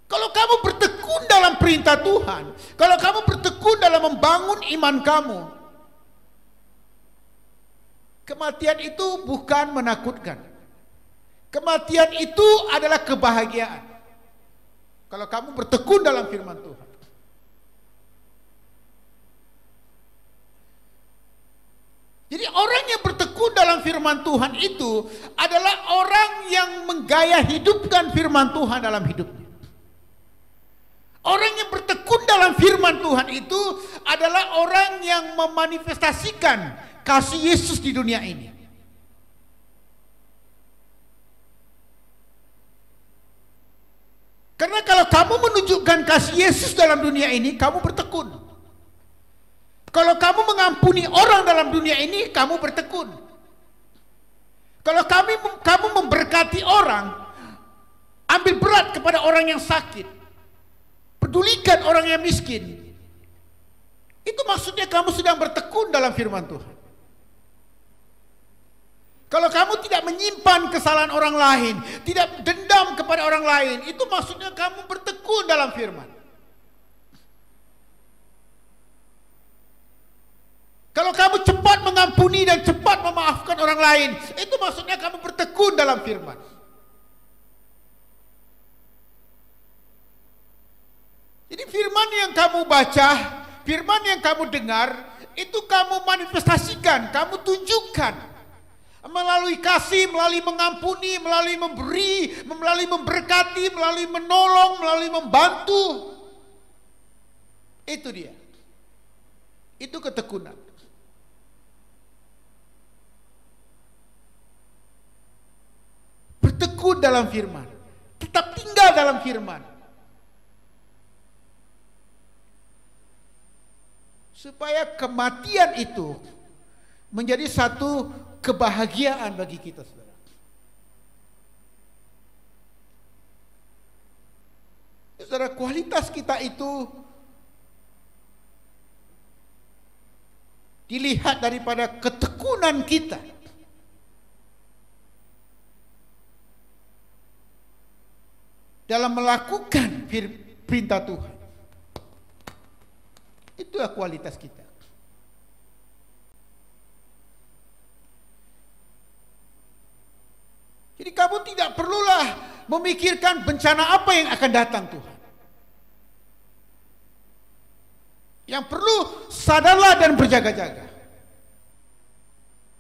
Kalau kamu bertekun dalam perintah Tuhan, kalau kamu bertekun dalam membangun iman kamu, kematian itu bukan menakutkan. Kematian itu adalah kebahagiaan. Kalau kamu bertekun dalam firman Tuhan. Jadi orang yang bertekun dalam firman Tuhan itu adalah orang yang menggaya hidupkan firman Tuhan dalam hidupnya. Orang yang bertekun dalam firman Tuhan itu adalah orang yang memanifestasikan kasih Yesus di dunia ini. Karena kalau kamu menunjukkan kasih Yesus dalam dunia ini, kamu bertekun. Kalau kamu mengampuni orang dalam dunia ini, kamu bertekun. Kalau kamu memberkati orang, ambil berat kepada orang yang sakit, pedulikan orang yang miskin, itu maksudnya kamu sedang bertekun dalam firman Tuhan. Kalau kamu tidak menyimpan kesalahan orang lain, tidak dendam kepada orang lain, itu maksudnya kamu bertekun dalam firman. Kalau kamu cepat mengampuni dan cepat memaafkan orang lain, itu maksudnya kamu bertekun dalam firman. Jadi firman yang kamu baca, firman yang kamu dengar, itu kamu manifestasikan, kamu tunjukkan. Melalui kasih, melalui mengampuni, melalui memberi, melalui memberkati, melalui menolong, melalui membantu. Itu dia. Itu ketekunan. Bertekun dalam firman, tetap tinggal dalam firman, supaya kematian itu menjadi satu kebahagiaan bagi kita, saudara. Saudara, kualitas kita itu dilihat daripada ketekunan kita dalam melakukan perintah Tuhan. Itulah kualitas kita. Jadi kamu tidak perlulah memikirkan bencana apa yang akan datang Tuhan. Yang perlu sadarlah dan berjaga-jaga.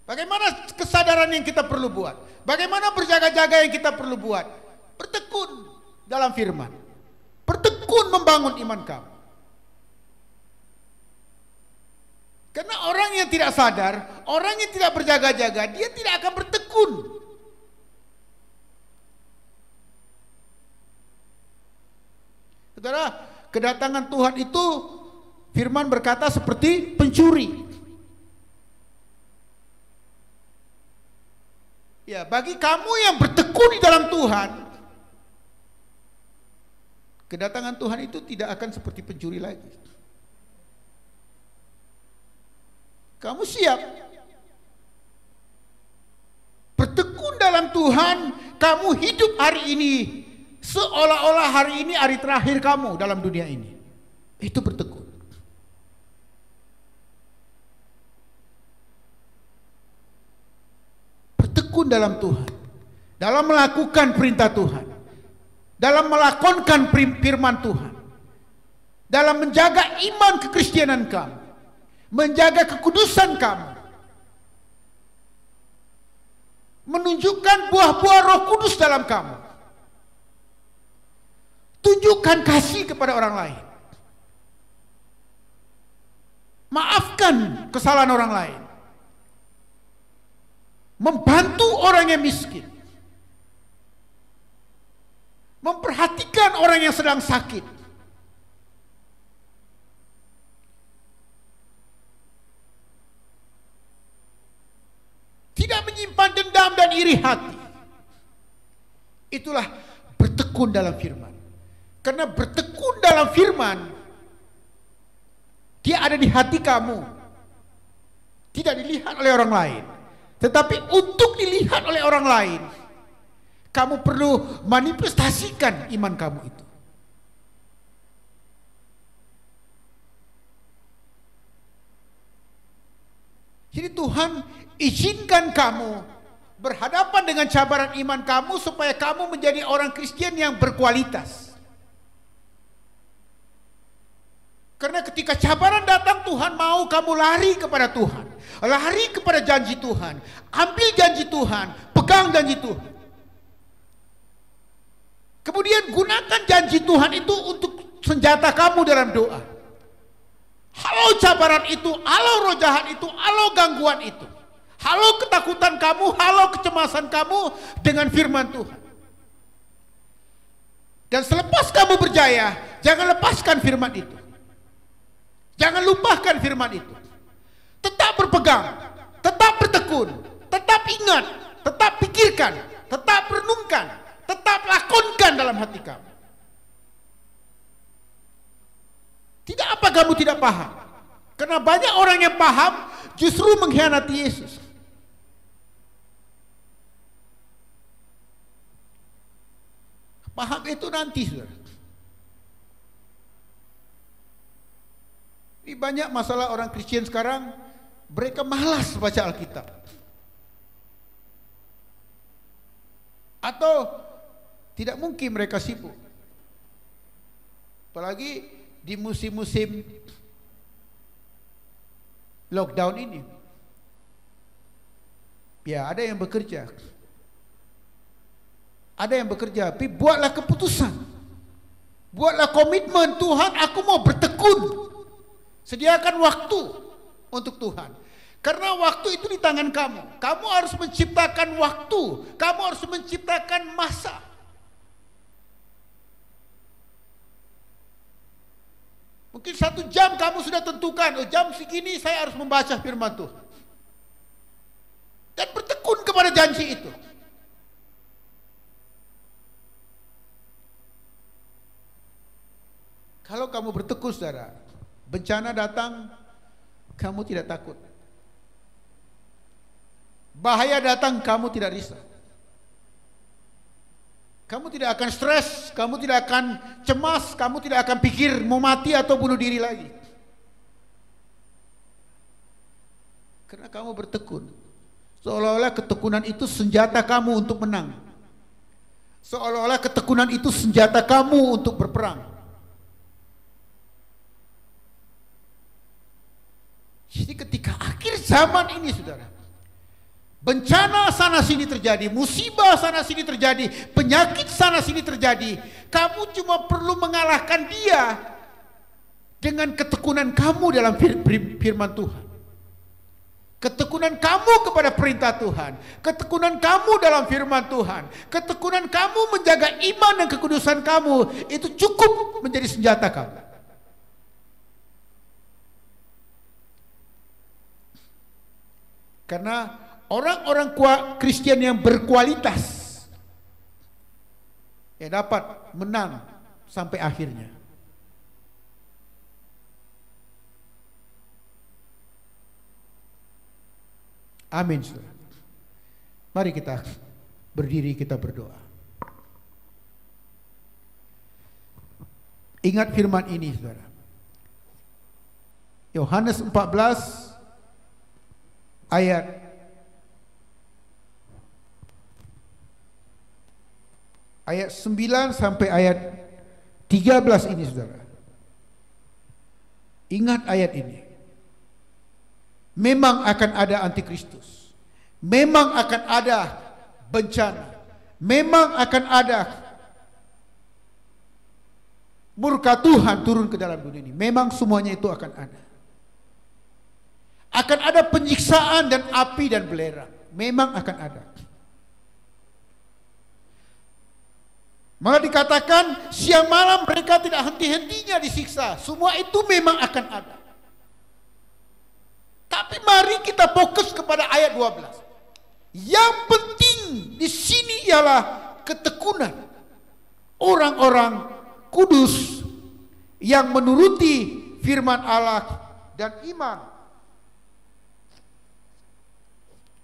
Bagaimana kesadaran yang kita perlu buat? Bagaimana berjaga-jaga yang kita perlu buat? Bertekun dalam firman, bertekun membangun iman kamu. Karena orang yang tidak sadar, orang yang tidak berjaga-jaga, dia tidak akan bertekun. Saudara, kedatangan Tuhan itu, firman berkata seperti pencuri. Ya, bagi kamu yang bertekun di dalam Tuhan, kedatangan Tuhan itu tidak akan seperti pencuri lagi. Kamu siap bertekun dalam Tuhan, kamu hidup hari ini seolah-olah hari ini hari terakhir kamu dalam dunia ini. Itu bertekun. Bertekun dalam Tuhan, dalam melakukan perintah Tuhan, dalam melakonkan firman Tuhan, dalam menjaga iman kekristenan kamu, menjaga kekudusan kamu, menunjukkan buah-buah Roh Kudus dalam kamu, tunjukkan kasih kepada orang lain, maafkan kesalahan orang lain, membantu orang yang miskin, memperhatikan orang yang sedang sakit, tidak menyimpan dendam dan iri hati. Itulah bertekun dalam firman. Karena bertekun dalam firman, dia ada di hati kamu, tidak dilihat oleh orang lain. Tetapi untuk dilihat oleh orang lain, kamu perlu manifestasikan iman kamu itu. Jadi Tuhan izinkan kamu berhadapan dengan cabaran iman kamu supaya kamu menjadi orang Kristen yang berkualitas. Karena ketika cabaran datang, Tuhan mau kamu lari kepada Tuhan, lari kepada janji Tuhan, ambil janji Tuhan, pegang janji Tuhan. Kemudian gunakan janji Tuhan itu untuk senjata kamu dalam doa. Halau cabaran itu, halau roh jahat itu, halau gangguan itu, halau ketakutan kamu, halau kecemasan kamu dengan firman Tuhan. Dan selepas kamu berjaya, jangan lepaskan firman itu. Jangan lupakan firman itu. Tetap berpegang, tetap bertekun, tetap ingat, tetap pikirkan, tetap renungkan, tetap lakonkan dalam hati kamu. Tidak apa kamu tidak paham. Karena banyak orang yang paham justru mengkhianati Yesus. Paham itu nanti, saudara. Ini banyak masalah orang Kristen sekarang, mereka malas baca Alkitab. Atau tidak mungkin mereka sibuk. Apalagi di musim-musim lockdown ini. Ya, ada yang bekerja. Ada yang bekerja, tapi buatlah keputusan. Buatlah komitmen, Tuhan, aku mau bertekun. Sediakan waktu untuk Tuhan. Karena waktu itu di tangan kamu. Kamu harus menciptakan waktu. Kamu harus menciptakan masa. Mungkin 1 jam kamu sudah tentukan, oh, jam segini saya harus membaca firman Tuhan. Dan bertekun kepada janji itu. Kalau kamu bertekun, saudara, bencana datang, kamu tidak takut. Bahaya datang, kamu tidak risau. Kamu tidak akan stres, kamu tidak akan cemas, kamu tidak akan pikir mau mati atau bunuh diri lagi. Karena kamu bertekun. Seolah-olah ketekunan itu senjata kamu untuk menang. Seolah-olah ketekunan itu senjata kamu untuk berperang. Jadi ketika akhir zaman ini, saudara, bencana sana sini terjadi, musibah sana sini terjadi, penyakit sana sini terjadi, kamu cuma perlu mengalahkan dia dengan ketekunan kamu dalam firman Tuhan. Ketekunan kamu kepada perintah Tuhan, ketekunan kamu dalam firman Tuhan, ketekunan kamu menjaga iman dan kekudusan kamu, itu cukup menjadi senjata kamu. Karena orang-orang Kristen yang berkualitas yang dapat menang sampai akhirnya. Amin, saudara. Mari kita berdiri, kita berdoa. Ingat firman ini, saudara. Yohanes 14 ayat 9 sampai ayat 13 ini, saudara. Ingat ayat ini. Memang akan ada antikristus. Memang akan ada bencana. Memang akan ada murka Tuhan turun ke dalam dunia ini. Memang semuanya itu akan ada. Akan ada penyiksaan dan api dan belerang. Memang akan ada. Malah dikatakan siang malam mereka tidak henti-hentinya disiksa. Semua itu memang akan ada. Tapi mari kita fokus kepada ayat 12. Yang penting di sini ialah ketekunan orang-orang kudus yang menuruti firman Allah dan iman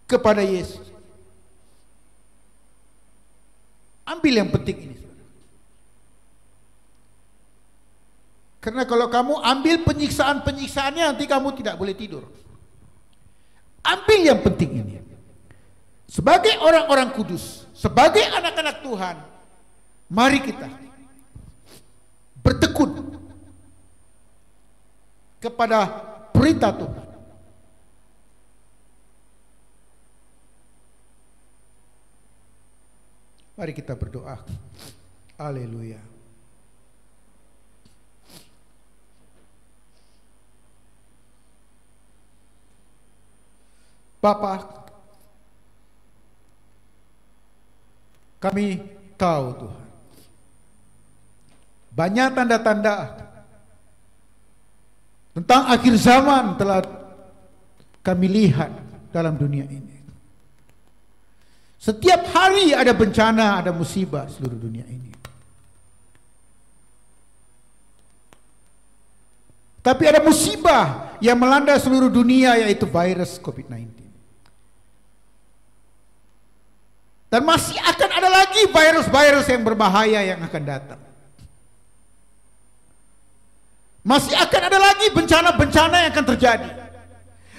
kepada Yesus. Ambil yang penting ini. Karena kalau kamu ambil penyiksaan-penyiksaannya, nanti kamu tidak boleh tidur. Ambil yang penting ini. Sebagai orang-orang kudus, sebagai anak-anak Tuhan, mari kita bertekun kepada perintah Tuhan. Mari kita berdoa. Haleluya. Bapa, kami tahu Tuhan, banyak tanda-tanda tentang akhir zaman telah kami lihat dalam dunia ini. Setiap hari ada bencana, ada musibah seluruh dunia ini. Tapi ada musibah yang melanda seluruh dunia, yaitu virus COVID-19. Dan masih akan ada lagi virus-virus yang berbahaya yang akan datang. Masih akan ada lagi bencana-bencana yang akan terjadi.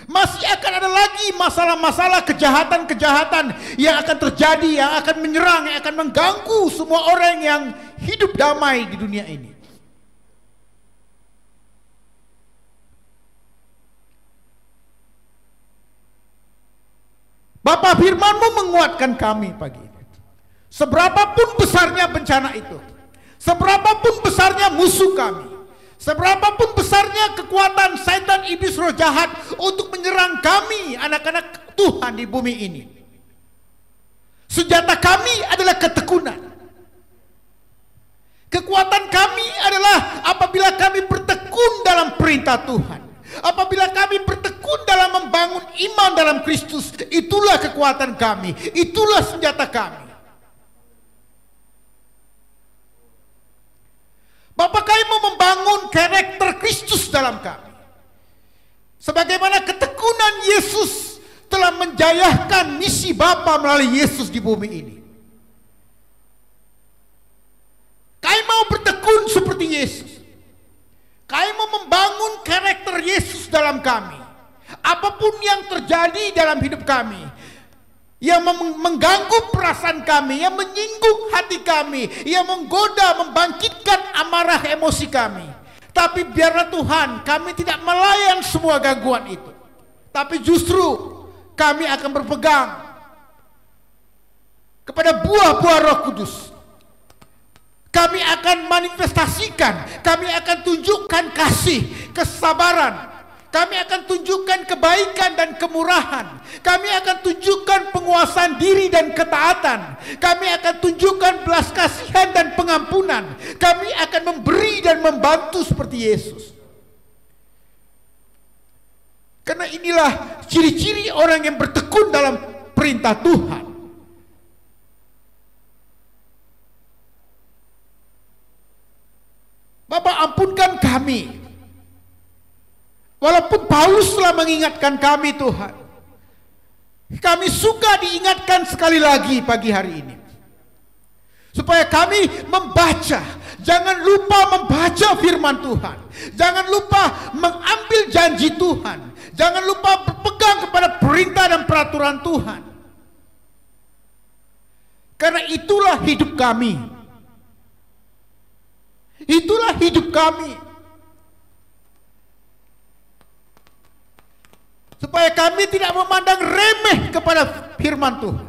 Masih akan ada lagi masalah-masalah kejahatan-kejahatan yang akan terjadi, yang akan menyerang, yang akan mengganggu semua orang yang hidup damai di dunia ini. Bapa, firman-Mu menguatkan kami pagi ini. Seberapapun besarnya bencana itu, seberapapun besarnya musuh kami, seberapapun besarnya kekuatan setan, iblis, roh jahat untuk menyerang kami, anak-anak Tuhan di bumi ini, senjata kami adalah ketekunan. Kekuatan kami adalah apabila kami bertekun dalam perintah Tuhan. Apabila kami bertekun dalam membangun iman dalam Kristus, itulah kekuatan kami, itulah senjata kami. Bapak, kami mau membangun karakter Kristus dalam kami. Sebagaimana ketekunan Yesus telah menjayahkan misi Bapa melalui Yesus di bumi ini. Kami mau bertekun seperti Yesus. Kami mau membangun karakter Yesus dalam kami. Apapun yang terjadi dalam hidup kami, yang mengganggu perasaan kami, yang menyinggung hati kami, yang menggoda, membangkitkan amarah emosi kami, tapi biarlah Tuhan, kami tidak melayan semua gangguan itu. Tapi justru kami akan berpegang kepada buah-buah Roh Kudus. Kami akan manifestasikan, kami akan tunjukkan kasih, kesabaran, kami akan tunjukkan kebaikan dan kemurahan, kami akan tunjukkan penguasaan diri dan ketaatan, kami akan tunjukkan belas kasihan dan pengampunan, kami akan memberi dan membantu seperti Yesus. Karena inilah ciri-ciri orang yang bertekun dalam perintah Tuhan. Bapak, ampunkan kami. Walaupun Paulus telah mengingatkan kami, Tuhan, kami suka diingatkan sekali lagi pagi hari ini, supaya kami membaca. Jangan lupa membaca firman Tuhan. Jangan lupa mengambil janji Tuhan. Jangan lupa berpegang kepada perintah dan peraturan Tuhan. Karena itulah hidup kami. Itulah hidup kami. Supaya kami tidak memandang remeh kepada firman Tuhan.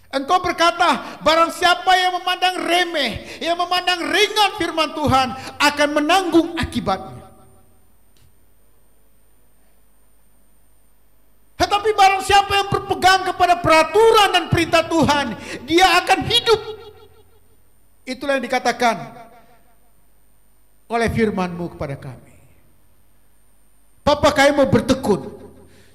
Engkau berkata, barang siapa yang memandang remeh, yang memandang ringan firman Tuhan, akan menanggung akibatnya. Tetapi barang siapa yang berpegang kepada peraturan dan perintah Tuhan, dia akan hidup. Itulah yang dikatakan oleh firman-Mu kepada kami. Bapa, kami mau bertekun.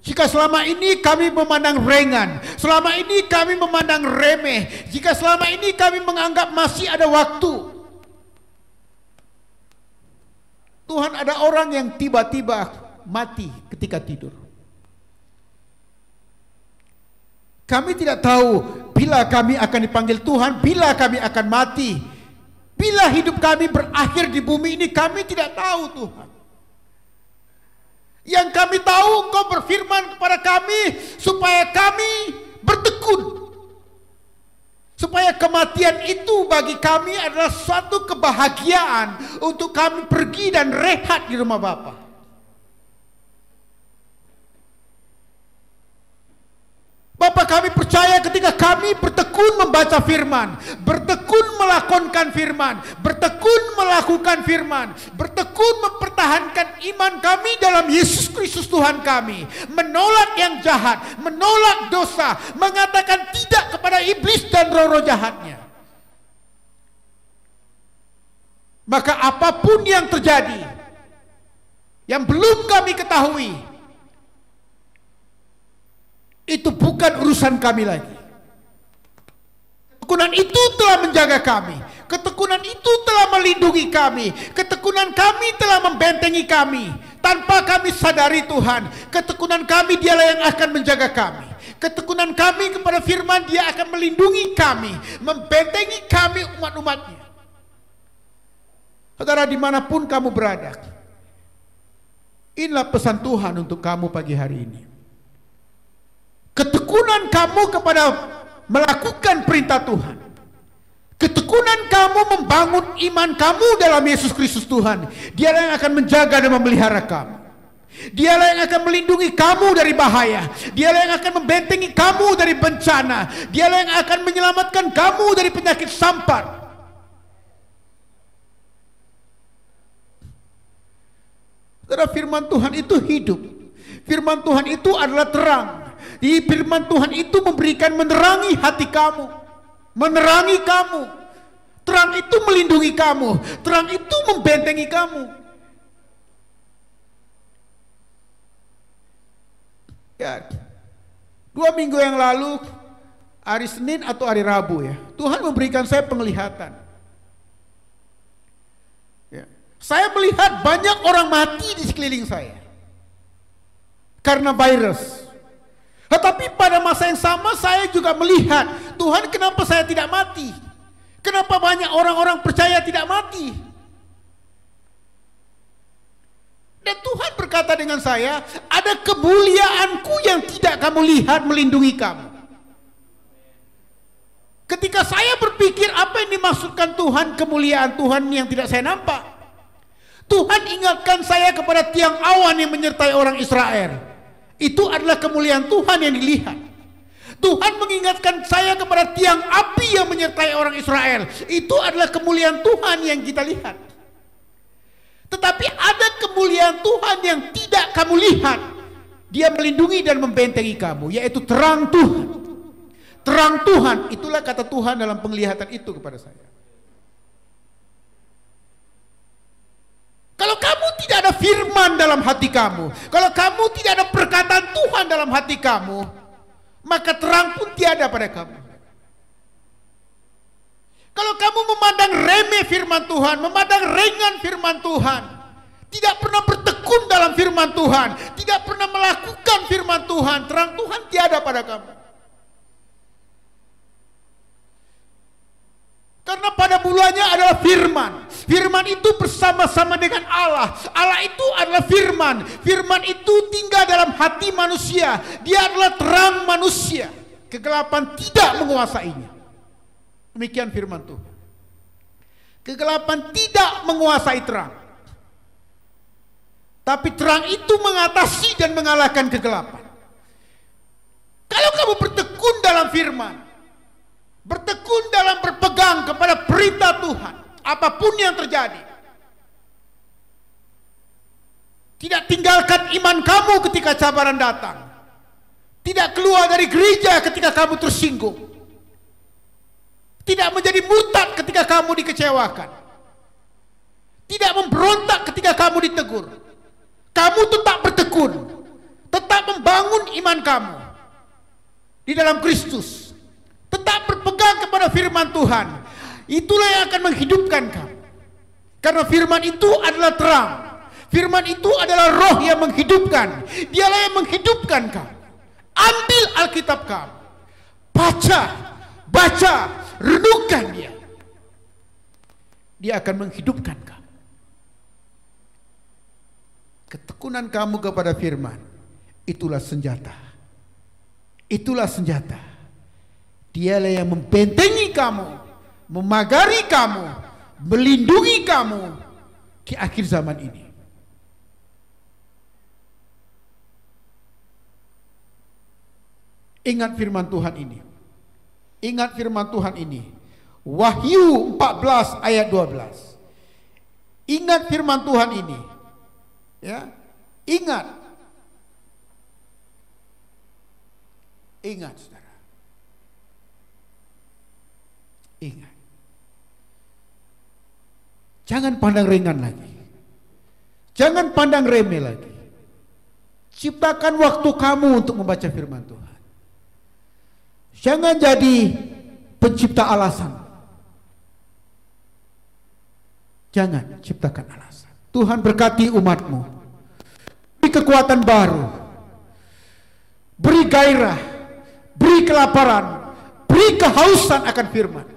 Jika selama ini kami memandang ringan, selama ini kami memandang remeh, jika selama ini kami menganggap masih ada waktu, Tuhan, ada orang yang tiba-tiba mati ketika tidur. Kami tidak tahu bila kami akan dipanggil Tuhan, bila kami akan mati, bila hidup kami berakhir di bumi ini, kami tidak tahu, Tuhan. Yang kami tahu, Engkau berfirman kepada kami supaya kami bertekun, supaya kematian itu bagi kami adalah suatu kebahagiaan untuk kami pergi dan rehat di rumah Bapa. Bapa, kami percaya ketika kami bertekun membaca firman, bertekun melakonkan firman, bertekun melakukan firman, bertekun mempertahankan iman kami dalam Yesus Kristus Tuhan kami, menolak yang jahat, menolak dosa, mengatakan tidak kepada iblis dan roh-roh jahatnya, maka apapun yang terjadi yang belum kami ketahui, itu bukan urusan kami lagi. Ketekunan itu telah menjaga kami. Ketekunan itu telah melindungi kami. Ketekunan kami telah membentengi kami. Tanpa kami sadari, Tuhan, ketekunan kami dialah yang akan menjaga kami. Ketekunan kami kepada firman, Dia akan melindungi kami, membentengi kami umat-umatnya. Saudara, dimanapun kamu berada, inilah pesan Tuhan untuk kamu pagi hari ini. Ketekunan kamu kepada melakukan perintah Tuhan, ketekunan kamu membangun iman kamu dalam Yesus Kristus Tuhan, Dialah yang akan menjaga dan memelihara kamu. Dialah yang akan melindungi kamu dari bahaya. Dialah yang akan membentengi kamu dari bencana. Dialah yang akan menyelamatkan kamu dari penyakit sampar. Saudara, firman Tuhan itu hidup. Firman Tuhan itu adalah terang. Di firman Tuhan itu memberikan menerangi hati kamu, menerangi kamu. Terang itu melindungi kamu, terang itu membentengi kamu. Ya, 2 minggu yang lalu, hari Senin atau hari Rabu ya, Tuhan memberikan saya penglihatan. Ya, saya melihat banyak orang mati di sekeliling saya karena virus. Tetapi pada masa yang sama saya juga melihat, Tuhan, kenapa saya tidak mati? Kenapa banyak orang-orang percaya tidak mati? Dan Tuhan berkata dengan saya, ada kemuliaanku yang tidak kamu lihat melindungi kamu. Ketika saya berpikir apa yang dimaksudkan Tuhan, kemuliaan Tuhan yang tidak saya nampak, Tuhan ingatkan saya kepada tiang awan yang menyertai orang Israel. Itu adalah kemuliaan Tuhan yang dilihat. Tuhan mengingatkan saya kepada tiang api yang menyertai orang Israel. Itu adalah kemuliaan Tuhan yang kita lihat. Tetapi ada kemuliaan Tuhan yang tidak kamu lihat. Dia melindungi dan membentengi kamu, yaitu terang Tuhan. Terang Tuhan, itulah kata Tuhan dalam penglihatan itu kepada saya. Kalau kamu tidak ada firman dalam hati kamu, kalau kamu tidak ada perkataan Tuhan dalam hati kamu, maka terang pun tiada pada kamu. Kalau kamu memandang remeh firman Tuhan, memandang ringan firman Tuhan, tidak pernah bertekun dalam firman Tuhan, tidak pernah melakukan firman Tuhan, terang Tuhan tiada pada kamu. Karena pada mulanya adalah firman. Firman itu bersama-sama dengan Allah. Allah itu adalah firman. Firman itu tinggal dalam hati manusia. Dia adalah terang manusia. Kegelapan tidak menguasainya. Demikian firman Tuhan. Kegelapan tidak menguasai terang. Tapi terang itu mengatasi dan mengalahkan kegelapan. Kalau kamu bertekun dalam firman, bertekun dalam berpegang kepada perintah Tuhan, apapun yang terjadi, tidak tinggalkan iman kamu ketika cabaran datang, tidak keluar dari gereja ketika kamu tersinggung, tidak menjadi murtad ketika kamu dikecewakan, tidak memberontak ketika kamu ditegur. Kamu tetap bertekun, tetap membangun iman kamu di dalam Kristus, tetap berpegang kepada firman Tuhan. Itulah yang akan menghidupkan kamu. Karena firman itu adalah terang. Firman itu adalah roh yang menghidupkan. Dialah yang menghidupkan kamu. Ambil Alkitab kamu, baca, renungkan dia. Dia akan menghidupkan kamu. Ketekunan kamu kepada firman, itulah senjata. Itulah senjata. Dialah yang membentengi kamu, memagari kamu, melindungi kamu di akhir zaman ini. Ingat firman Tuhan ini. Ingat firman Tuhan ini. Wahyu 14 ayat 12. Ingat firman Tuhan ini. Ya, ingat. Ingat, saudara. Ingat. Jangan pandang ringan lagi. Jangan pandang remeh lagi. Ciptakan waktu kamu untuk membaca firman Tuhan. Jangan jadi pencipta alasan. Jangan ciptakan alasan. Tuhan berkati umatmu. Beri kekuatan baru. Beri gairah. Beri kelaparan. Beri kehausan akan firman.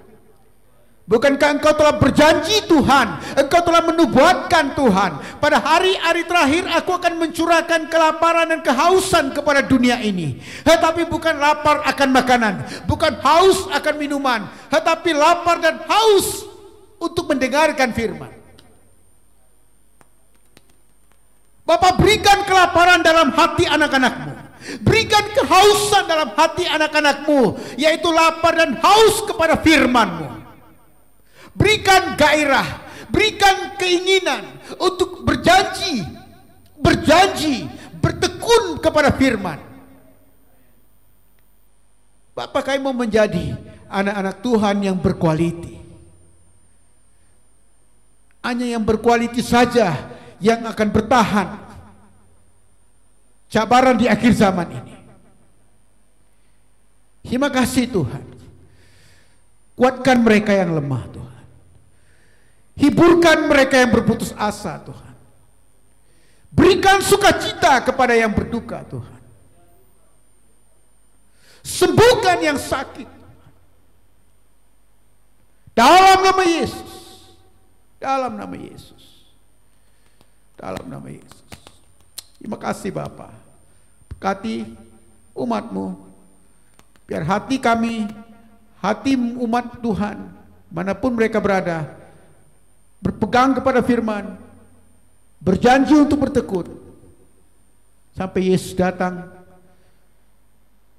Bukankah engkau telah berjanji Tuhan, engkau telah menubuatkan Tuhan, pada hari-hari terakhir aku akan mencurahkan kelaparan dan kehausan kepada dunia ini. Tetapi bukan lapar akan makanan, bukan haus akan minuman, tetapi lapar dan haus untuk mendengarkan firman. Bapak, berikan kelaparan dalam hati anak-anakmu, berikan kehausan dalam hati anak-anakmu, yaitu lapar dan haus kepada firman-Mu. Berikan gairah, berikan keinginan untuk berjanji, bertekun kepada firman. Bapak, kami mau menjadi anak-anak Tuhan yang berkualiti. Hanya yang berkualiti saja yang akan bertahan cabaran di akhir zaman ini. Terima kasih Tuhan. Kuatkan mereka yang lemah Tuhan. Hiburkan mereka yang berputus asa Tuhan. Berikan sukacita kepada yang berduka Tuhan. Sembuhkan yang sakit dalam nama Yesus. Dalam nama Yesus. Dalam nama Yesus. Terima kasih Bapa. Berkati umat-Mu. Biar hati kami, hati umat Tuhan, manapun mereka berada, berpegang kepada firman, berjanji untuk bertekun sampai Yesus datang,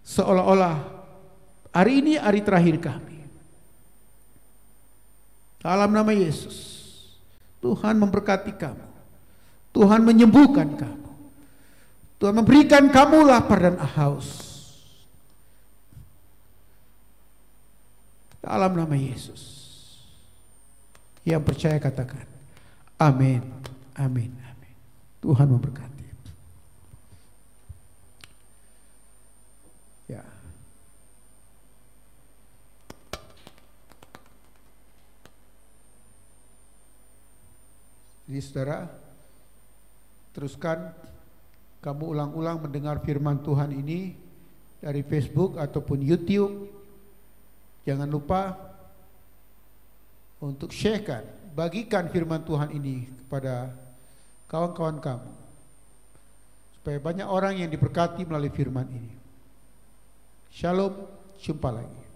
seolah-olah hari ini hari terakhir kami. Dalam nama Yesus, Tuhan memberkati kamu, Tuhan menyembuhkan kamu, Tuhan memberikan kamu lapar dan haus. Dalam nama Yesus. Yang percaya katakan amin, amin, amin. Tuhan memberkati. Ya. Jadi saudara, teruskan kamu ulang-ulang mendengar firman Tuhan ini dari Facebook ataupun YouTube. Jangan lupa untuk sharekan, bagikan firman Tuhan ini kepada kawan-kawan kamu, supaya banyak orang yang diberkati melalui firman ini. Shalom, jumpa lagi.